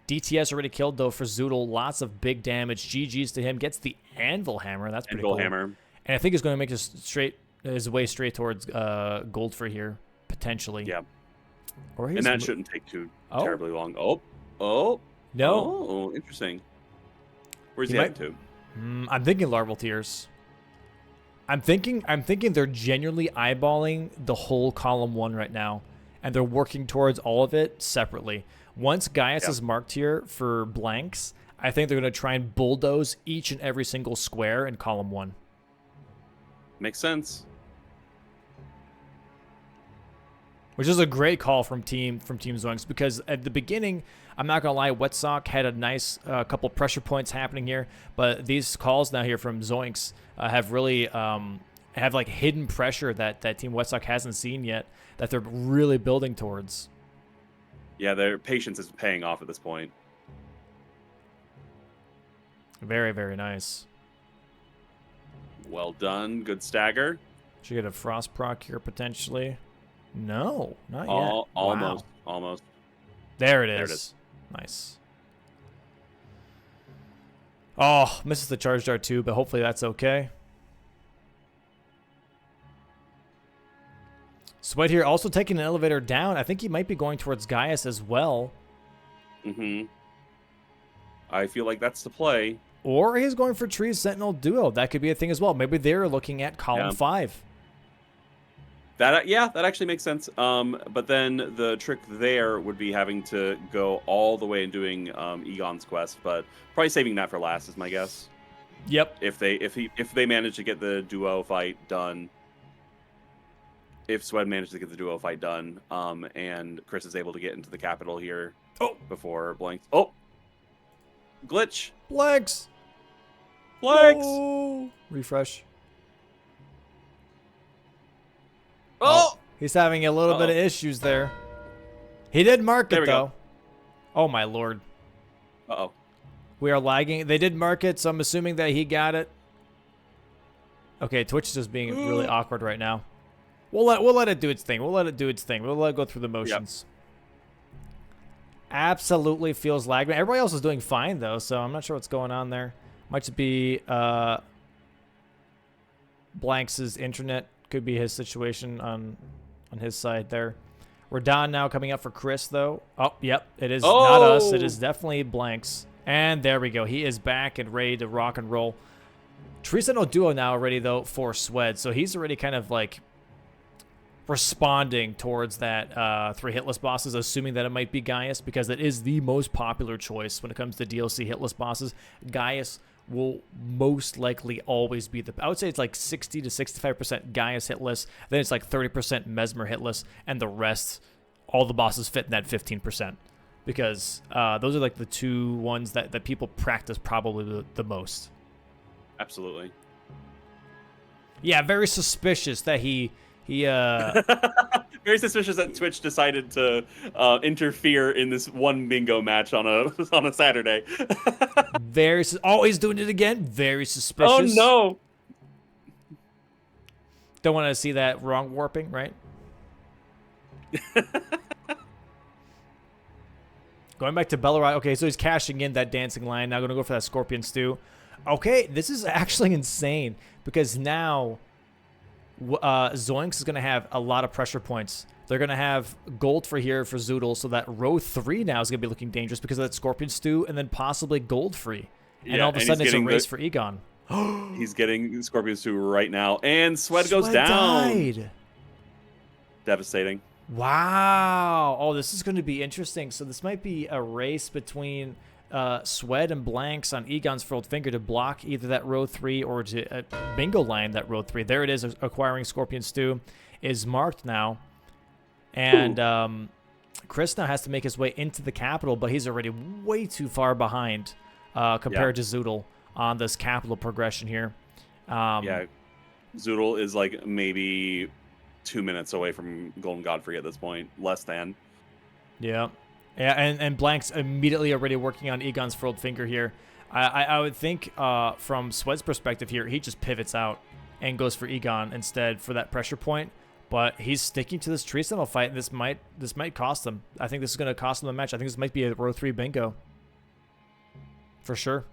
DTS already killed, though, for Zoodle. Lots of big damage. GG's to him. Gets the Anvil Hammer. That's pretty cool. Hammer. And I think he's going to make his way straight towards gold for here, potentially. Yeah. Or and that shouldn't take too terribly long. No. Oh, interesting. Where's he heading to? I'm thinking Larval Tears. I'm thinking they're genuinely eyeballing the whole column 1 right now, and they're working towards all of it separately. Once Gaius is marked here for Blanks, I think they're going to try and bulldoze each and every single square in column 1. Makes sense. Which is a great call from Team Zoinxz, because at the beginning, I'm not gonna lie, Wetsock had a nice couple pressure points happening here, but these calls now here from Zoinxz have really have like hidden pressure that Team Wetsock hasn't seen yet, that they're really building towards. Yeah, their patience is paying off at this point. Very, very nice. Well done. Good stagger. Should get a Frost proc here potentially. No, not yet. Almost. Wow. Almost. There it is. Nice. Oh, misses the charge dart too, but hopefully that's okay. Sweat here also taking an elevator down. I think he might be going towards Gaius as well. I feel like that's the play. Or he's going for Tree Sentinel Duo. That could be a thing as well. Maybe they're looking at column 5. That actually makes sense. But then the trick there would be having to go all the way and doing Egon's quest, but probably saving that for last is my guess. Yep. If they manage to get the duo fight done, if Sweat manages to get the duo fight done, and Chris is able to get into the capital here before Blanks. Oh, glitch. Blanks. No. Refresh. Oh! He's having a little bit of issues there. He did mark it, though. Oh, my lord. Uh-oh. We are lagging. They did mark it, so I'm assuming that he got it. Okay, Twitch is just being really awkward right now. We'll let it do its thing. We'll let it go through the motions. Absolutely feels lagged. Everybody else is doing fine, though, so I'm not sure what's going on there. Might just be Blanks' internet. Could be his situation on his side there. Radahn now coming up for Chris, though. Oh, yep. It is not us. It is definitely Blanks. And there we go. He is back and ready to rock and roll. Tree Sentinel Duo now already, though, for Swed. So he's already kind of like responding towards that 3 hitless bosses, assuming that it might be Gaius, because it is the most popular choice when it comes to DLC hitless bosses. Gaius will most likely always be I would say it's like 60 to 65% Gaius hitless, then it's like 30% Mesmer hitless, and the rest, all the bosses fit in that 15%, because those are like the 2 ones that people practice probably the most. Absolutely. Yeah, very suspicious that he very suspicious that Twitch decided to interfere in this one bingo match on a Saturday. He's doing it again. Very suspicious. Oh no! Don't want to see that wrong warping, right? Going back to Bellerai. Okay, so he's cashing in that dancing line. Now going to go for that scorpion stew. Okay, this is actually insane, because now Zoinks is going to have a lot of pressure points. They're going to have gold for here for Zoodle, so that row 3 now is going to be looking dangerous because of that Scorpion Stew, and then possibly gold free. And all of a sudden, it's a race for Egon. He's getting Scorpion Stew right now, and Sweat goes down. Died. Devastating. Wow. Oh, this is going to be interesting. So this might be a race between Sweat and Blanks on Egon's Furled Finger to block either that row 3 or to bingo line that row 3. There it is. Acquiring Scorpion Stew is marked now. And Chris now has to make his way into the capital, but he's already way too far behind compared to Zoodle on this capital progression here. Yeah, Zoodle is like maybe 2 minutes away from Golden Godfrey at this point, less than. Yeah, and Blank's immediately already working on Egon's Furled Finger here. I would think from Sweat's perspective here, he just pivots out and goes for Egon instead for that pressure point. But he's sticking to this Tree Sentinel fight, and this might cost him. I think this is going to cost him the match. I think this might be a row 3 bingo for sure.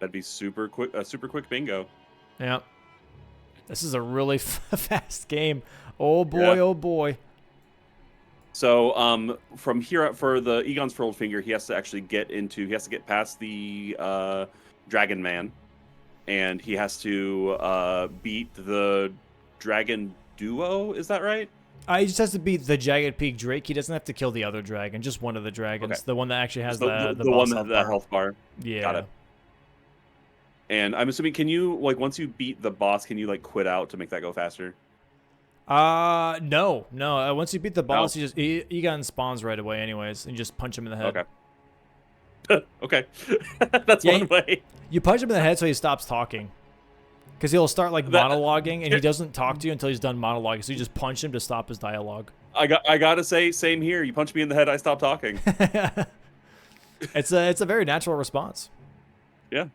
That'd be super quick, a super quick bingo. Yeah. This is a really fast game. Oh boy, oh boy. So from here up for the Egon's Furled Finger, he has to actually get past the Dragon Man, and he has to beat the Dragon Duo. Is that right? He just has to beat the Jagged Peak Drake. He doesn't have to kill the other dragon, just one of the dragons. Okay. The one that actually has the one that has the health bar. Yeah. Got it. And I'm assuming, can you, like, once you beat the boss, can you, like, quit out to make that go faster? No. Once you beat the boss, Egon spawns right away anyways, and you just punch him in the head. Okay. Okay. That's one way. You punch him in the head so he stops talking. Because he'll start, like, monologuing, and he doesn't talk to you until he's done monologuing, so you just punch him to stop his dialogue. I gotta say, same here. You punch me in the head, I stop talking. It's a very natural response. Yeah.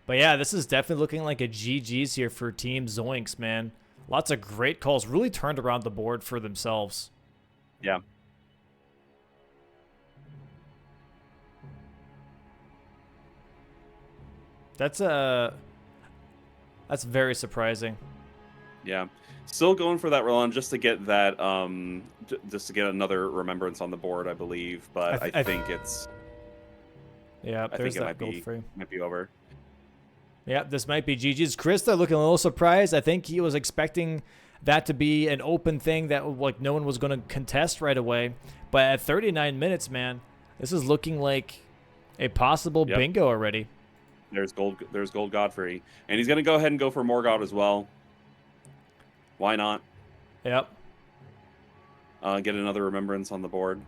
But yeah, this is definitely looking like a GG's here for Team Zoinks, man. Lots of great calls. Really turned around the board for themselves. Yeah. That's very surprising. Yeah. Still going for that run just to get that just to get another remembrance on the board, I believe. But I think it's there's that gold free. Might be over. Yeah, this might be GG's. Krista looking a little surprised. I think he was expecting that to be an open thing that like no one was going to contest right away. But at 39 minutes, man, this is looking like a possible bingo already. There's Gold Godfrey. And he's going to go ahead and go for Morgoth as well. Why not? Yep. Get another remembrance on the board.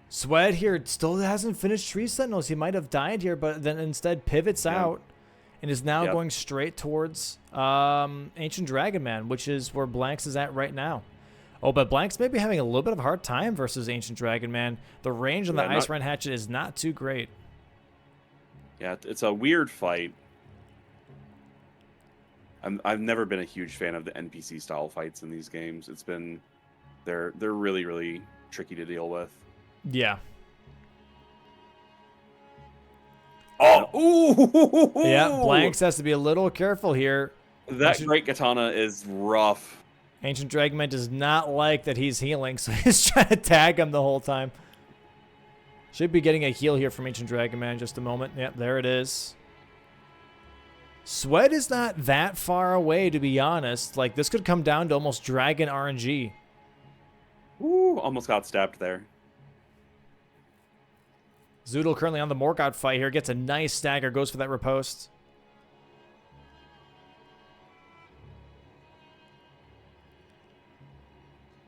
Sweat here still hasn't finished Tree Sentinels. He might have died here, but then instead pivots out and is now going straight towards Ancient Dragon Man, which is where Blanks is at right now. Oh, but Blanks may be having a little bit of a hard time versus Ancient Dragon Man. The range on the Ice Rend Hatchet is not too great. Yeah, it's a weird fight. I've never been a huge fan of the NPC style fights in these games. It's been they're really, really tricky to deal with. Yeah. Oh, ooh! Yeah, Blanks has to be a little careful here. That Great Katana is rough. Ancient Dragon Man does not like that he's healing, so he's trying to tag him the whole time. Should be getting a heal here from Ancient Dragon Man in just a moment. Yep, there it is. Sweat is not that far away, to be honest. Like, this could come down to almost Dragon RNG. Ooh, almost got stabbed there. Zoodle currently on the Morgoth fight here. Gets a nice stagger. Goes for that riposte.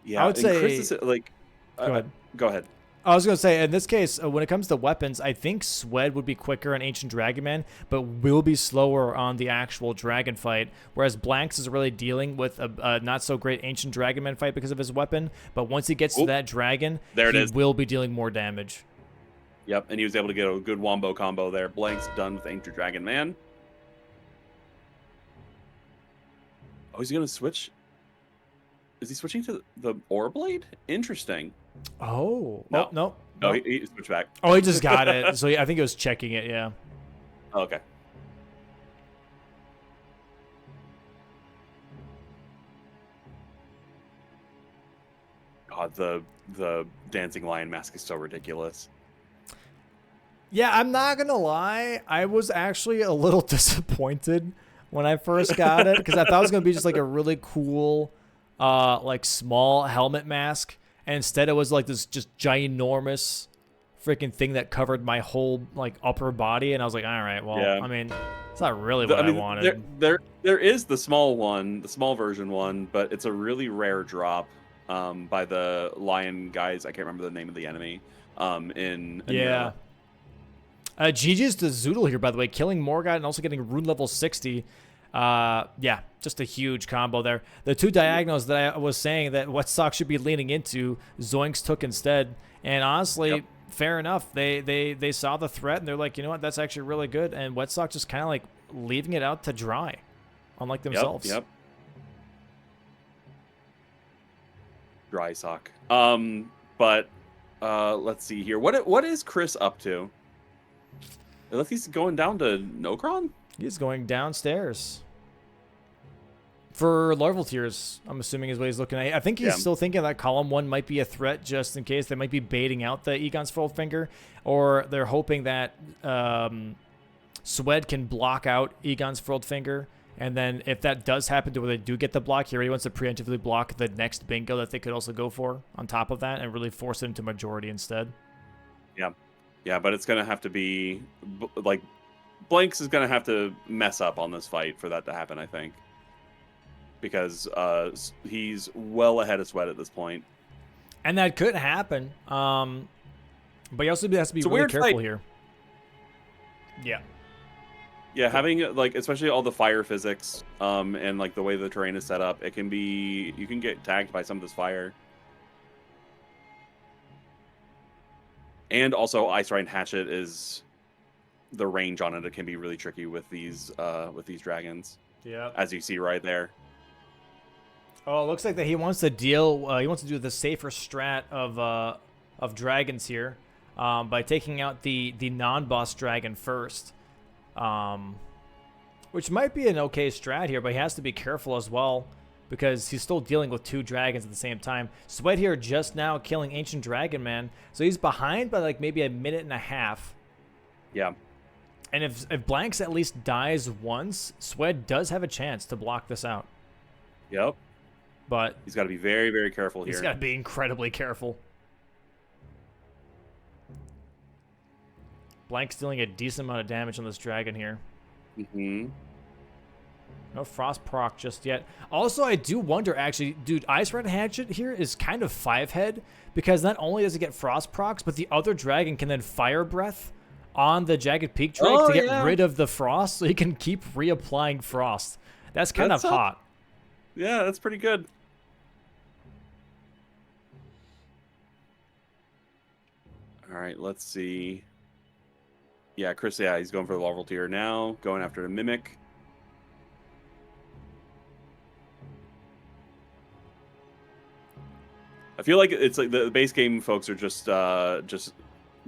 Yeah, I would say... Chris is, like, go ahead. Go ahead. I was going to say, in this case, when it comes to weapons, I think Swed would be quicker on Ancient Dragon Man, but will be slower on the actual dragon fight, whereas Blanks is really dealing with a not-so-great Ancient Dragon Man fight because of his weapon, but once he gets to that dragon, he will be dealing more damage. Yep, and he was able to get a good wombo combo there. Blanks done with Ancient Dragon Man. Oh, he's going to switch? Is he switching to the Ore Blade? Interesting. Oh. No. No. No, he switched back. Oh, he just got it. So I think he was checking it, yeah. Oh, okay. God, the dancing lion mask is so ridiculous. Yeah, I'm not gonna lie. I was actually a little disappointed when I first got it because I thought it was gonna be just like a really cool, like small helmet mask, and instead it was like this just ginormous, freaking thing that covered my whole like upper body, and I was like, all right, well, Yeah. I mean, it's not really what I wanted. There is the small one, the small version one, but it's a really rare drop by the lion guys. I can't remember the name of the enemy. In Yeah. Anira. GG's to Zoodle here, by the way, killing Morgat and also getting rune level 60. Yeah, just a huge combo there. The two diagonals that I was saying that Wetsock should be leaning into, Zoinxz took instead. And honestly, Yep. fair enough. They saw the threat and they're like, you know what, that's actually really good. And Wetsock just kind of like leaving it out to dry, unlike themselves. Yep. Dry sock. But let's see here. What is Chris up to? Unless he's going down to Nokron? He's going downstairs. For larval tiers, I'm assuming is what he's looking at. I think he's still thinking that column 1 might be a threat just in case. They might be baiting out the Egon's Fold Finger, or they're hoping that Swed can block out Egon's Fold Finger. And then if that does happen to where they do get the block, he already wants to preemptively block the next bingo that they could also go for on top of that and really force it into majority instead. Yeah. Yeah, but it's going to have to be, like, Blanks is going to have to mess up on this fight for that to happen, I think. Because he's well ahead of Sweat at this point. And that could happen. But he also has to be really careful here. Yeah. Yeah, having, like, especially all the fire physics and, like, the way the terrain is set up, it can be, you can get tagged by some of this fire. And also, Ice Ride Hatchet is the range on it. It can be really tricky with these dragons. Yeah. As you see right there. Oh, it looks like that he wants to deal. He wants to do the safer strat of dragons here, by taking out the non-boss dragon first, which might be an okay strat here, but he has to be careful as well because he's still dealing with 2 dragons at the same time. Sweat here just now killing Ancient Dragon Man, so he's behind by like maybe a minute and a half. Yeah. And if Blanks at least dies once, Sweat does have a chance to block this out. Yep. But he's got to be very, very careful here. He's got to be incredibly careful. Blank's dealing a decent amount of damage on this dragon here. Mm-hmm. No frost proc just yet. Also, I do wonder, actually, dude, Ice Red Hatchet here is kind of 5-head because not only does it get frost procs, but the other dragon can then fire breath on the Jagged Peak Drake to get rid of the frost, so he can keep reapplying frost. That's kind of hot. Yeah, that's pretty good. All right, let's see. Yeah, Chris, yeah, he's going for the larval tier now, going after the Mimic. I feel like it's like the base game folks are just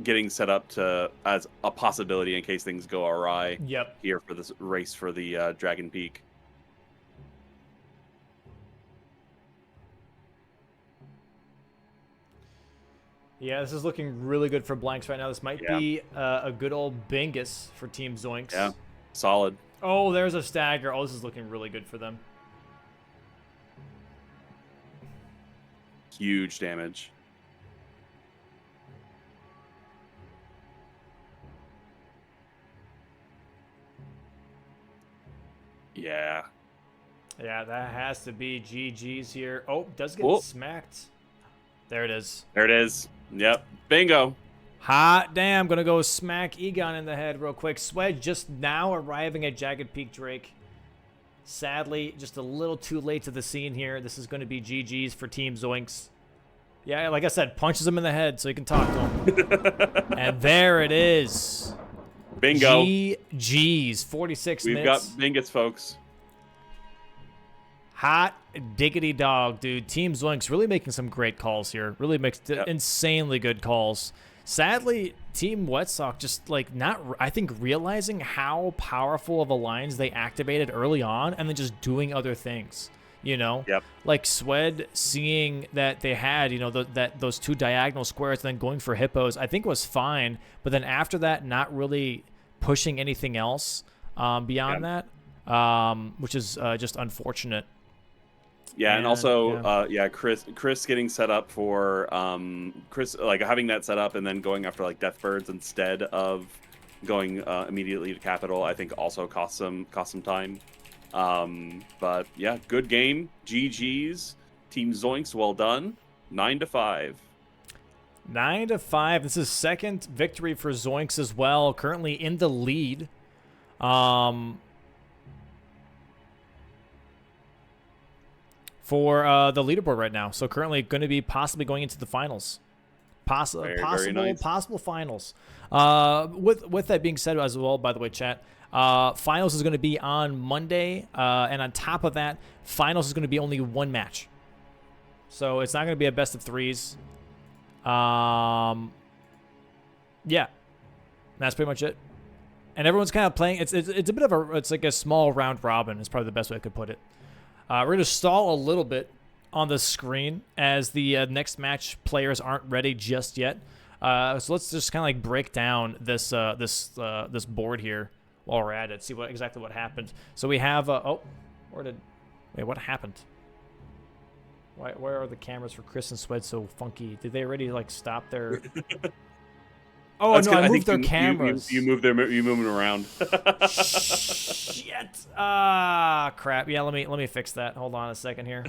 getting set up to as a possibility in case things go awry. Yep. Here for this race for the Dragon Peak. Yeah, this is looking really good for Blanks right now. This might be a good old Bingus for Team Zoinks. Yeah, solid. Oh, there's a stagger. Oh, this is looking really good for them. Huge damage. Yeah. Yeah, that has to be GG's here. Oh, does get smacked. There it is. There it is. Yep. Bingo. Hot damn. Gonna go smack Egon in the head real quick. Swed just now arriving at Jagged Peak Drake. Sadly, just a little too late to the scene here. This is going to be GG's for Team Zoinks. Yeah, like I said, punches him in the head so he can talk to him. And there it is. Bingo. GG's. 46 minutes. We've got Bingus, folks. Hot diggity dog, dude. Team Zoinks really making some great calls here. Really makes insanely good calls. Sadly, Team Wetsock just like not, I think, realizing how powerful of a lines they activated early on and then just doing other things. You know, Yep. like Swed seeing that they had, you know, those 2 diagonal squares, and then going for hippos, I think was fine. But then after that, not really pushing anything else beyond that, which is just unfortunate. Yeah, and also, yeah. Chris getting set up for Chris, like having that set up and then going after like Deathbirds instead of going immediately to Capital, I think also cost some time. But yeah, good game. GG's. Team Zoinxz, well done. 9-5. 9-5. This is second victory for Zoinxz as well. Currently in the lead. For the leaderboard right now. So currently going to be possibly going into the finals. Very nice. Possible finals. With that being said as well, by the way, chat, finals is going to be on Monday, and on top of that, finals is going to be only 1 match. So it's not going to be a best of 3s. Yeah, that's pretty much it. And everyone's kind of playing. It's a bit of it's like a small round robin. Is probably the best way I could put it. We're going to stall a little bit on the screen as the next match players aren't ready just yet. So let's just kind of like break down this this board here while we're at it. See exactly what happened. So we have wait, what happened? Where are the cameras for Chris and Swed so funky? Did they already like stop their? Oh no! I moved their cameras. You move them around. Shit! Ah, crap. Yeah, let me fix that. Hold on a second here.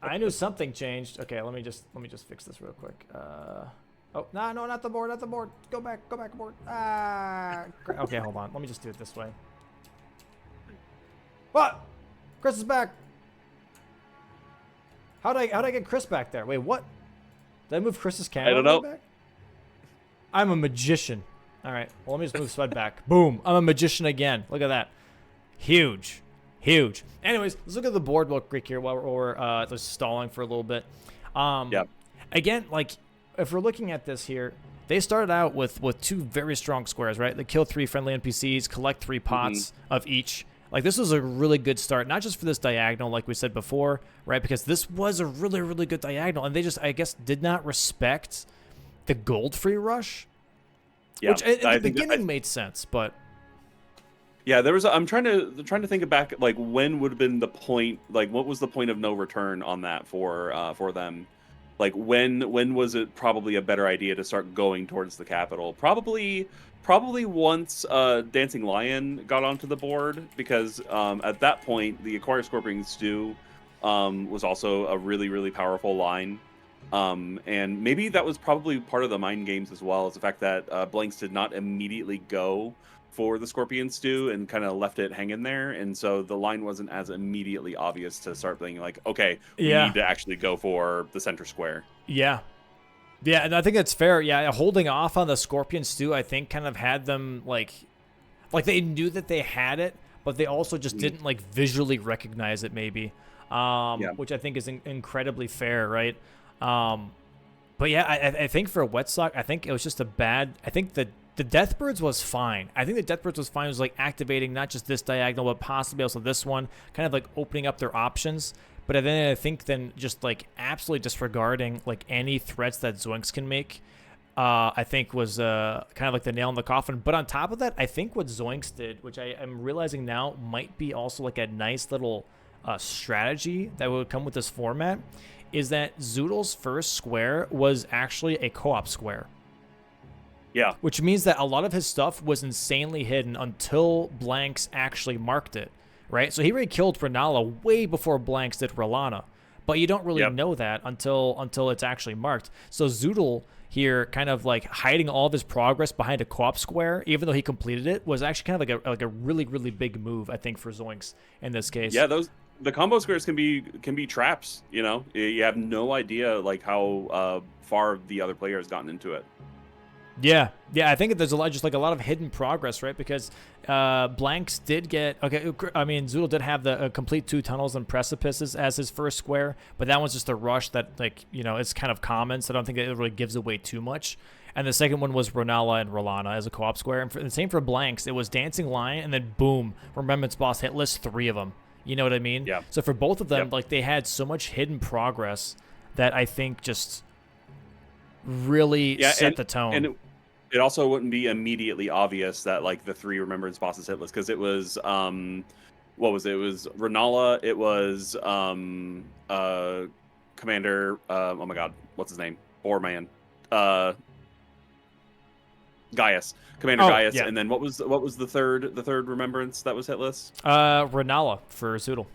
I knew something changed. Okay, let me just fix this real quick. Oh no, not the board, not the board. Go back, board. Ah. Okay, hold on. Let me just do it this way. What? Chris is back. How'd I get Chris back there? Wait, what? Did I move Chris's camera? I don't know. Back? I'm a magician. All right. Well, let me just move Swed back. Boom. I'm a magician again. Look at that. Huge. Anyways, let's look at the board real quick here while we're just stalling for a little bit. Again, like, if we're looking at this here, they started out with 2 very strong squares, right? They kill 3 friendly NPCs, collect 3 pots of each. Like, this was a really good start, not just for this diagonal, like we said before, right? Because this was a really, really good diagonal, and they just, I guess, did not respect the gold free rush, which in the beginning made sense, but yeah, there was. I'm trying to think back, like when would have been the point, like what was the point of no return on that for them, like when was it probably a better idea to start going towards the capital? Probably once Dancing Lion got onto the board, because at that point the Acquire Scorpion Stew was also a really, really powerful line. And maybe that was probably part of the mind games as well, as the fact that Blanks did not immediately go for the Scorpion Stew and kind of left it hanging there, and so the line wasn't as immediately obvious to start playing like, okay, we need to actually go for the center square. Yeah, and I think that's fair. Yeah, holding off on the Scorpion Stew, I think, kind of had them like they knew that they had it, but they also just didn't like visually recognize it, maybe, which I think is incredibly fair, right? But yeah, I think for Wetsock, I think it was just a bad. I think the Deathbirds was fine. I think the Deathbirds was fine. It was like activating not just this diagonal, but possibly also this one, kind of like opening up their options. But then I think then just like absolutely disregarding like any threats that Zoinxz can make, I think was kind of like the nail in the coffin. But on top of that, I think what Zoinxz did, which I am realizing now might be also like a nice little strategy that would come with this format, is that Zoodle's first square was actually a co-op square. Yeah. Which means that a lot of his stuff was insanely hidden until Blanks actually marked it, right? So he already killed Renala way before Blanks did Rolana. But you don't really know that until it's actually marked. So Zoodle here kind of like hiding all of his progress behind a co-op square, even though he completed it, was actually kind of like a really, really big move, I think, for Zoinxz in this case. Yeah, the combo squares can be traps, you know? You have no idea like how far the other player has gotten into it. Yeah, I think there's a lot of hidden progress, right? Because Blanks did get Zoodle did have the complete 2 tunnels and precipices as his first square, but that one's just a rush that, like, you know, it's kind of common, so I don't think it really gives away too much. And the second one was Renala and Rolana as a co-op square, and the same for Blanks. It was Dancing Lion, and then boom, Remembrance Boss hit list, 3 of them. You know what I mean? Yeah. So for both of them, Yep. like they had so much hidden progress that I think just really Yeah, set the tone. and it also wouldn't be immediately obvious that like the 3 remembrance bosses hitless because it was what was it? It was Renala, it was Commander oh my god, what's his name? Boar man. Uh Gaius. Commander Oh, Gaius, yeah. and then what was the third remembrance that was hitless? Renala for Zoodle.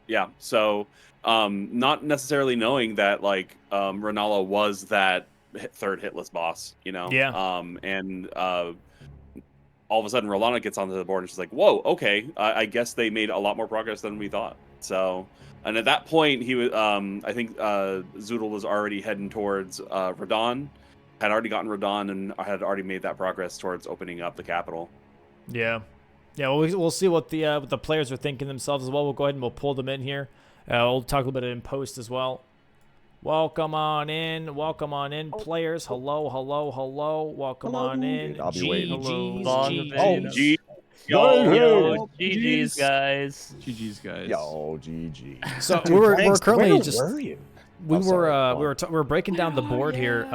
Yeah. So not necessarily knowing that like Renala was that third hitless boss, you know. Yeah. And all of a sudden Rolana gets onto the board and she's like, "Whoa, okay, I guess they made a lot more progress than we thought." So, and at that point, he was, I think, Zoodle was already heading towards Radon, had already gotten Radon, and had already made that progress towards opening up the capital. Yeah. Yeah, well, we'll see what the players are thinking themselves as well. We'll go ahead and we'll pull them in here. We'll talk a little bit in post as well. Welcome on in, players. Hello, hello, hello. Welcome on in. I'll be waiting. Oh, GG's. Yo, GG's, guys. GG's, guys. Yo, GG. So Dude, we're Blanks, currently where just were you? we Oh, sorry, go were on. we were breaking down the board here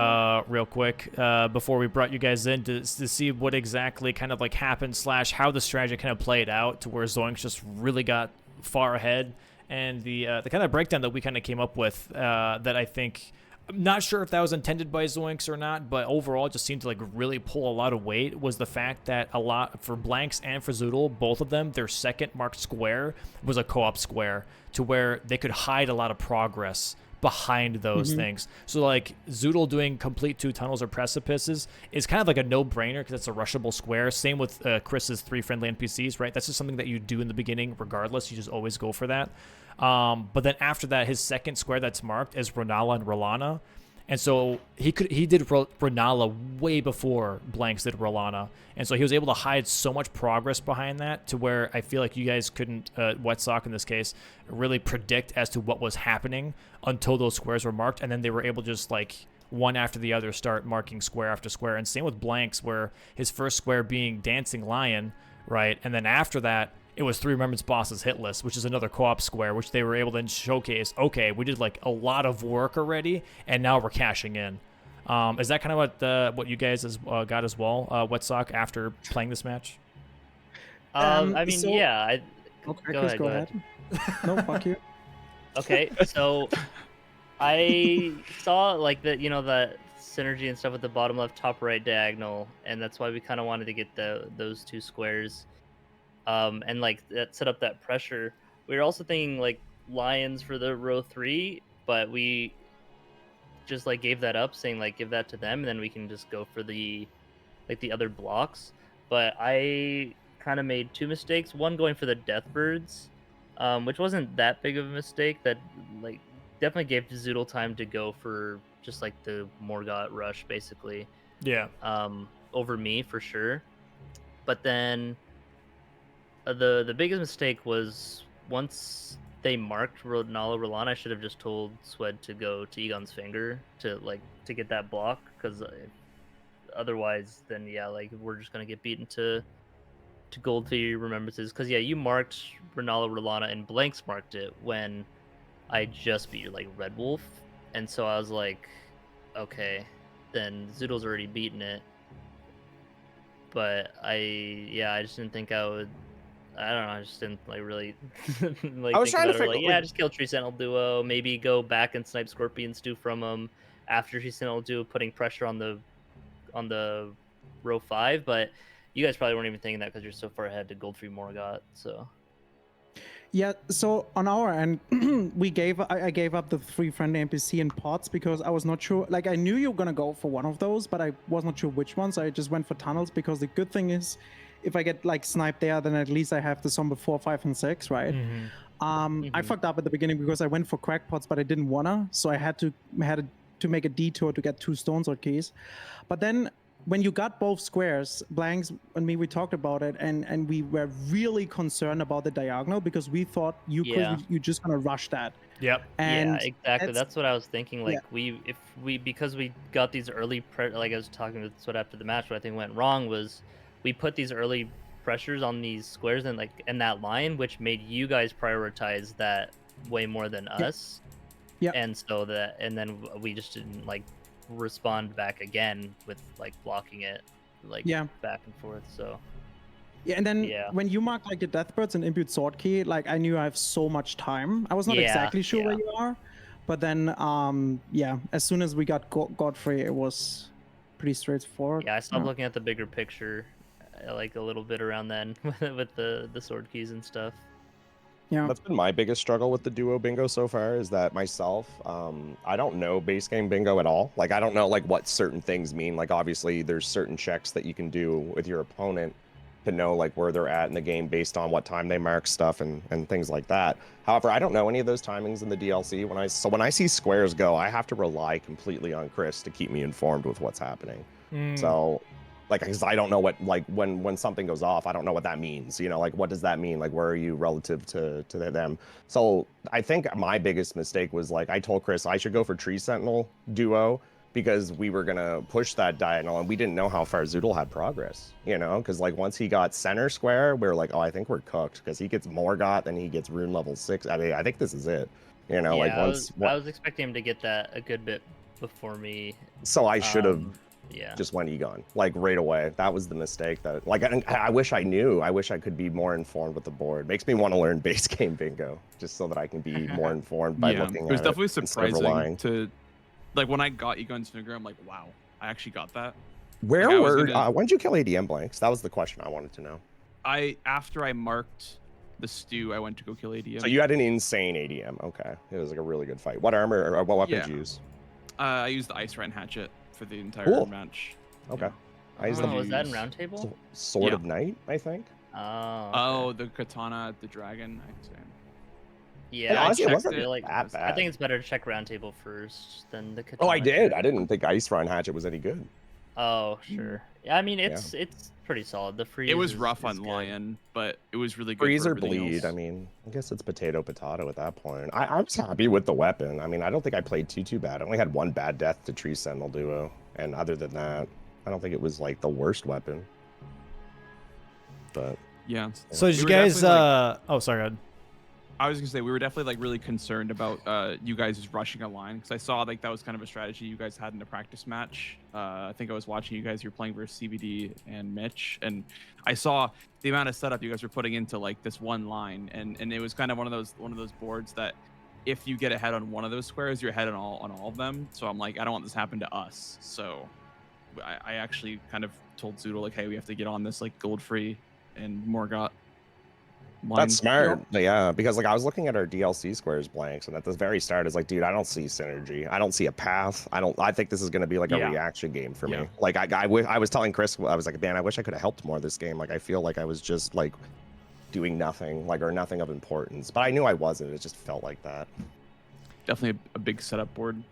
real quick before we brought you guys in to see what exactly kind of like happened / how the strategy kind of played out to where Zoinxz just really got far ahead, and the kind of breakdown that we kind of came up with that I think. I'm not sure if that was intended by Zoinxz or not, but overall it just seemed to like really pull a lot of weight was the fact that a lot for Blanks and for Zoodle, both of them, their second marked square was a co-op square to where they could hide a lot of progress behind those things. So like Zoodle doing complete 2 tunnels or precipices is kind of like a no-brainer because it's a rushable square. Same with Chris's 3 friendly NPCs, right? That's just something that you do in the beginning regardless. You just always go for that. But then after that, his second square that's marked is Renala and Rolana. And so he did Renala way before Blanks did Rolana. And so he was able to hide so much progress behind that to where I feel like you guys couldn't, Wetsock in this case, really predict as to what was happening until those squares were marked. And then they were able to just like one after the other start marking square after square. And same with Blanks, where his first square being Dancing Lion, right? And then after that, it was 3 Remembrance Bosses hitless, which is another co-op square, which they were able to showcase, okay, we did like a lot of work already, and now we're cashing in. Is that kind of what you guys got as well, Wetsock, after playing this match? I mean, so- yeah. Okay, Go Chris, ahead, go go ahead. No, fuck you. Okay, so I saw like the that synergy and stuff with the bottom left, top right diagonal, and that's why we kind of wanted to get those 2 squares, and like that set up that pressure. We were also thinking like lions for the row 3, but we just like gave that up, saying like give that to them, and then we can just go for the other blocks. But I kind of made 2 mistakes. One, going for the death birds, which wasn't that big of a mistake. That like definitely gave Zoodle time to go for just like the Morgott rush, basically. Yeah. Over me for sure. But then the biggest mistake was once they marked Rodnala Rolana, I should have just told Swed to go to Egon's Finger to get that block, because otherwise then yeah, like we're just gonna get beaten to gold for your remembrances. Because yeah, you marked Renala Rolana and Blanks marked it when I just beat like Red Wolf, and so I was like, okay, then Zoodle's already beaten it. But I just didn't think I would. I don't know. I just didn't like really like I was think trying to about it. Like, figure- yeah, just kill Tree Sentinel Duo. Maybe go back and snipe Scorpion Stew from him after Tree Sentinel Duo, putting pressure on the row 5. But you guys probably weren't even thinking that because you're so far ahead to Gold 3 Morgott. So Yeah, so on our end, I gave up the 3 friendly NPC in pots because I was not sure. Like, I knew you were gonna go for one of those, but I was not sure which one. So I just went for tunnels because the good thing is, if I get like sniped there, then at least I have the Somber 4, 5, and 6, right? I fucked up at the beginning because I went for crackpots, but I didn't wanna, so I had to make a detour to get 2 Stone Sword keys. But then when you got both squares, Blanks and me, we talked about it, and we were really concerned about the diagonal because we thought you just gonna rush that. Yep. And yeah, exactly. That's what I was thinking. Like yeah. because we got these early like I was talking with Sweat after the match, what I think went wrong was we put these early pressures on these squares and like in that line, which made you guys prioritize that way more than us. Yeah. And so then we just didn't like respond back again with like blocking it like back and forth. So Yeah, and then Yeah. when you mark like the deathbirds and imbued sword key, like I knew I have so much time. I was not Yeah, exactly sure where yeah. you are, but then yeah, as soon as we got Godfrey, it was pretty straightforward. Yeah, I stopped looking at the bigger picture like a little bit around then with the sword keys and stuff. Yeah. That's been my biggest struggle with the duo bingo so far, is that myself, I don't know base game bingo at all. Like, I don't know like what certain things mean. Like, obviously there's certain checks that you can do with your opponent to know like where they're at in the game based on what time they mark stuff and things like that. However, I don't know any of those timings in the DLC. When I see squares go, I have to rely completely on Chris to keep me informed with what's happening. So like, because I don't know what, like, when something goes off, I don't know what that means. You know, like, what does that mean? Like, where are you relative to them? So I think my biggest mistake was, like, I told Chris I should go for Tree Sentinel duo because we were going to push that diagonal, and we didn't know how far Zoodle had progress, you know? Because, like, once he got center square, we were like, oh, I think we're cooked, because he gets Morgoth, and he gets rune level 6. I mean, I think this is it. You know, Yeah, like, once... I was expecting him to get that a good bit before me. So I should have... Yeah. just went Egon, like right away. That was the mistake. That like I wish I knew. I wish I could be more informed with the board. Makes me want to learn base game bingo just so that I can be more informed by looking at it. It was definitely instead of surprising relying. to, like when I got Egon's finger, I'm like, wow, I actually got that. Where Like, were when did you kill ADM blanks? That was the question I wanted to know. After I marked the stew, I went to go kill ADM. So you had an insane ADM. Okay, it was like a really good fight. What armor or what weapon did you use? I used the Ice Rat Hatchet for the entire match. Okay. Yeah. I used was that in round table? Sword of Night, I think. Oh, the katana, the dragon. Yeah, honestly, it wasn't like, that bad. I think it's better to check round table first than the katana. Oh, I did. I didn't think Ice Run Hatchet was any good. Oh, sure. Yeah, I mean it's pretty solid. The freeze. It was rough is on good. Lion, but it was really good. Freeze for or everything bleed. else. I mean, I guess it's potato at that point. I'm just happy with the weapon. I mean, I don't think I played too bad. I only had one bad death to Tree Sentinel duo, and other than that, I don't think it was like the worst weapon. But yeah. So did you were guys? definitely, Oh, sorry. Go ahead. I was gonna say we were definitely like really concerned about you guys just rushing a line because I saw like that was kind of a strategy you guys had in a practice match. I think I was watching you guys. You were playing versus CBD and Mitch, and I saw the amount of setup you guys were putting into like this one line, and it was kind of one of those boards that if you get ahead on one of those squares, you're ahead on all of them. So I'm like, I don't want this to happen to us. So I actually kind of told Zoodle like, hey, we have to get on this like gold free and Morgoth. that's smart. Yeah, because like I was looking at our DLC squares blanks, and at the very start, it's like, dude, I don't see synergy. I don't see a path. I think this is going to be like a reaction game for me. Like I was telling Chris, I was like, man, I wish I could have helped more this game. Like I feel like I was just like doing nothing, like or nothing of importance. But I knew I wasn't. It just felt like that. Definitely a big setup board.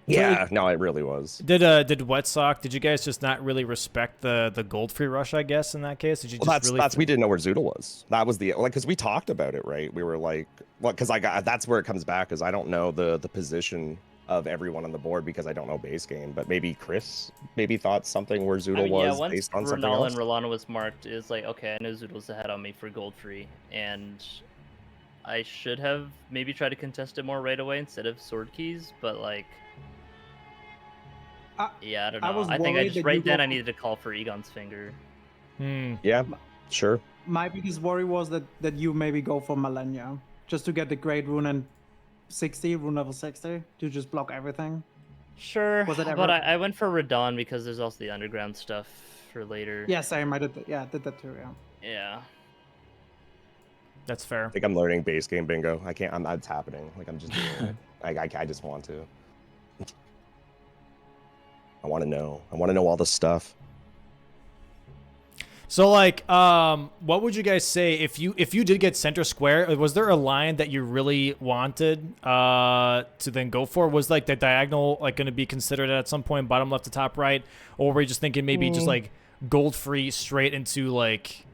Yeah, no, it really was. Did Wet Sock? Did you guys just not really respect the gold free rush? I guess in that case, did you just that's we didn't know where Zoodle was. That was the like because we talked about it, right? We were like, well, because that's where it comes back, is I don't know the position of everyone on the board because I don't know base game. But maybe Chris thought something where Zoodle was once based on something Renal else. and Rolana was marked, it's like, okay, I know Zoodle's ahead on me for gold free, and I should have maybe tried to contest it more right away instead of sword keys, but like. Yeah, I don't know. I think I just right then I needed to call for Egon's finger. Yeah, sure. My biggest worry was that you maybe go for Malenia just to get the great rune and rune level 60 to just block everything. Sure, Was it ever... but I went for Radon because there's also the underground stuff for later. Yeah, same. I did that. Yeah, I did that too. Yeah. Yeah. That's fair. I think I'm learning base game bingo. I can't. It's happening. Like I'm just doing it. I just want to. I want to know. I want to know all the stuff. So like, what would you guys say if you did get center square? Was there a line that you really wanted to then go for? Was like the diagonal like going to be considered at some point, bottom left to top right, or were you just thinking maybe just like gold free straight into like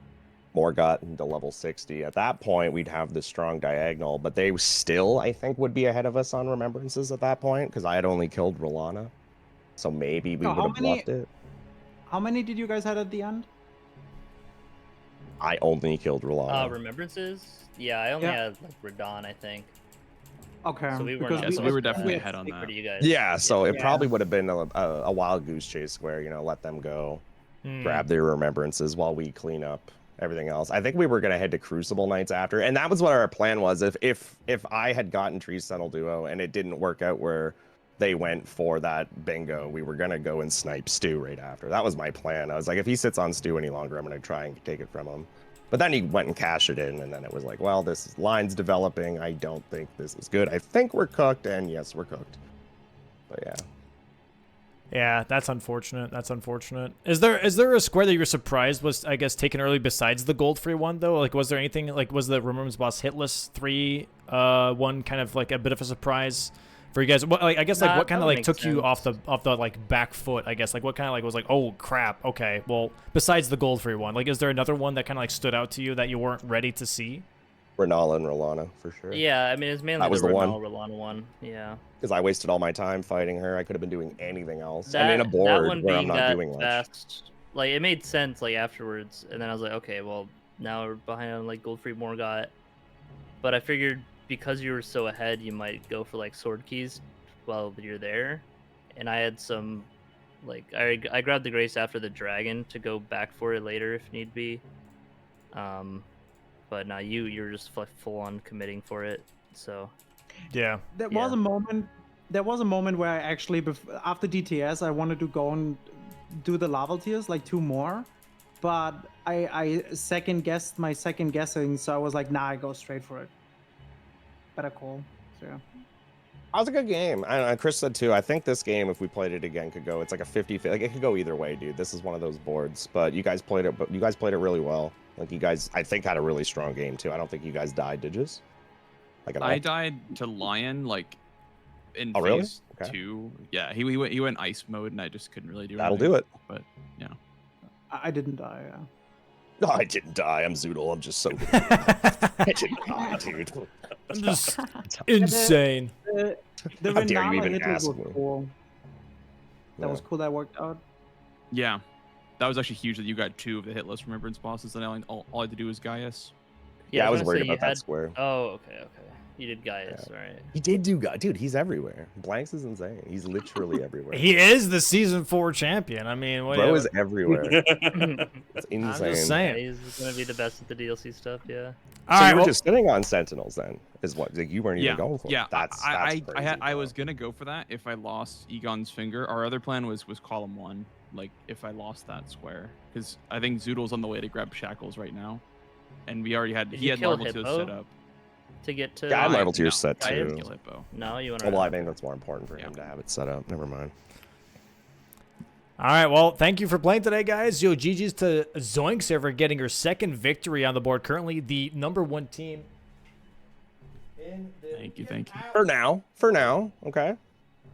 Morgoth into level 60? At that point, we'd have the strong diagonal, but they still, I think, would be ahead of us on remembrances at that point because I had only killed Rolana. So maybe we would have bluffed it. How many did you guys have at the end? I only killed Rolana. Remembrances? Yeah, I only Yeah. had like Radon, I think. Okay. So we were because not. Yeah, so we were also- definitely we- ahead on Big for that. you guys. Yeah, so it Yeah. probably would have been a wild goose chase square, you know, let them go, grab their remembrances while we clean up everything else. I think we were gonna head to Crucible Knights after, and that was what our plan was. If I had gotten Tree Settle Duo and it didn't work out where they went for that bingo, we were gonna go and snipe Stu right after. That was my plan. I was like, if he sits on Stu any longer, I'm gonna try and take it from him. But then he went and cashed it in, and then it was like, well, this line's developing. I don't think this is good. I think we're cooked, and yes, we're cooked. But yeah. Yeah, that's unfortunate. That's unfortunate. Is there a square that you were surprised was, I guess, taken early besides the gold free one though? Like, was there anything like, was the Remembrance Boss hitless 3 one kind of like a bit of a surprise for you guys? What, like, I guess like what kind of that like makes took you off sense. the like back foot? I guess like what kind of like was like, oh crap, okay, well besides the gold free one, like is there another one that kind of like stood out to you that you weren't ready to see? Renala and Rolana for sure. Yeah, I mean it's mainly That was the the one. Rolana one. Yeah. Because I wasted all my time fighting her. I could have been doing anything else. That, and in a that board one where I'm being not that doing much. fast, like it made sense like afterwards, and then I was like, okay, well now we're behind on like gold free Morgot, but I figured because you were so ahead, you might go for like sword keys while you're there, and I had some, like I grabbed the Grace after the dragon to go back for it later if need be, but now you're just like full on committing for it, so. Yeah. There was Yeah. a moment. There was a moment where I actually, after DTS, I wanted to go and do the lava tiers, like 2 more, but I second guessed my second guessing, so I was like, nah, I go straight for it. Better call. So yeah. That was a good game. And Chris said too, I think this game, if we played it again, could go. It's like a 50-50. Like it could go either way, dude. This is one of those boards. But you guys played it. But you guys played it really well. Like you guys, I think, had a really strong game too. I don't think you guys died, did you? Like at all? I died to Lion like in Oh, really? phase Okay. 2. Yeah, he went ice mode, and I just couldn't really do That'll anything. do it. But you know, I didn't die. Yeah. No, I didn't die. I'm Zoodle. I'm just so good. I didn't die, dude. I'm just insane. The How dare you Renala even hit ask was me? cool. That Yeah. was cool. That worked out. yeah, that was actually huge that you got 2 of the hitless remembrance bosses, and all I had to do was Gaius. Yeah, I was gonna worried say you about that had- square. Oh, okay. You did Gaius, right? He did do God, dude. He's everywhere. Blanks is insane. He's literally everywhere. He is the season 4 champion. I mean, what? Bro is everywhere. It's I'm insane. just Yeah, saying. he's gonna be the best at the DLC stuff. Yeah. All So right, you were well, just sitting on Sentinels then, is what? Like, you weren't even going for. Yeah, it. That's I crazy, was gonna go for that if I lost Egon's finger. Our other plan was column 1, like if I lost that square, because I think Zoodle's on the way to grab Shackles right now, and we already had Did he you had kill level 2 Hippo? set up. To get to. Yeah, I had I- level 2 no, set I too. didn't kill Hippo. No, you want Oh, well, I think that's more important for him Yeah. to have it set up. Never mind. all right. Well, thank you for playing today, guys. Yo, GG's to Zoinxz for getting her second victory on the board. Currently, the #1 team. Thank you, thank you. For now, okay.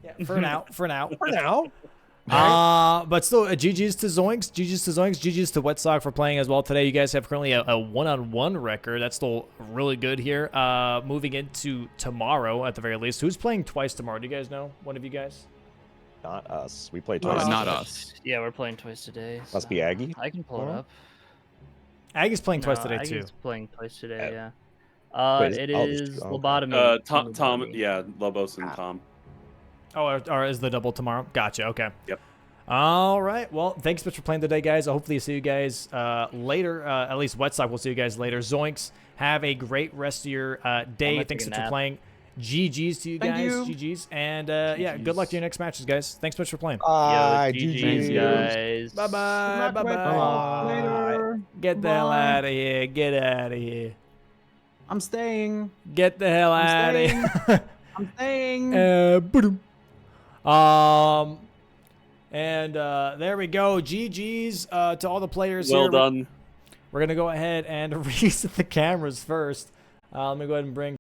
Yeah, for now. For now. But still, GG's to Zoinxz, GG's to Wet Sock for playing as well today. You guys have currently a 1-on-1 record. That's still really good here. Moving into tomorrow at the very least. Who's playing twice tomorrow? Do you guys know? One of you guys? Not us. We play twice. Not us. Yeah, we're playing twice today. Must so be Aggie. I can pull it Tomorrow? up. Aggie's playing twice No, today Aggie's too. playing twice today. Yeah. Yeah. Wait, It oh, there's is two. Okay. lobotomy. Tom, lobotomy. yeah, Lobos and Tom. Oh, or is the double tomorrow? Gotcha. Okay. Yep. All right. Well, thanks so much for playing today, guys. I'll hopefully see you guys later. At least Wet Sock will see you guys later. Zoinxz, have a great rest of your day. gonna Thanks take so a much for nap. playing. GG's to you Thank guys. you. GG's. And yeah, good luck to your next matches, guys. Thanks so much for playing. Bye. Yo, GG. GG's, guys. Bye-bye. Bye-bye. Later. Get the hell Bye. out of here. Get out of here. I'm staying. Get the hell I'm out of here. I'm staying. Boom. And there we go. GG's to all the players Well here. done. We're going to go ahead and reset the cameras first. Let me go ahead and bring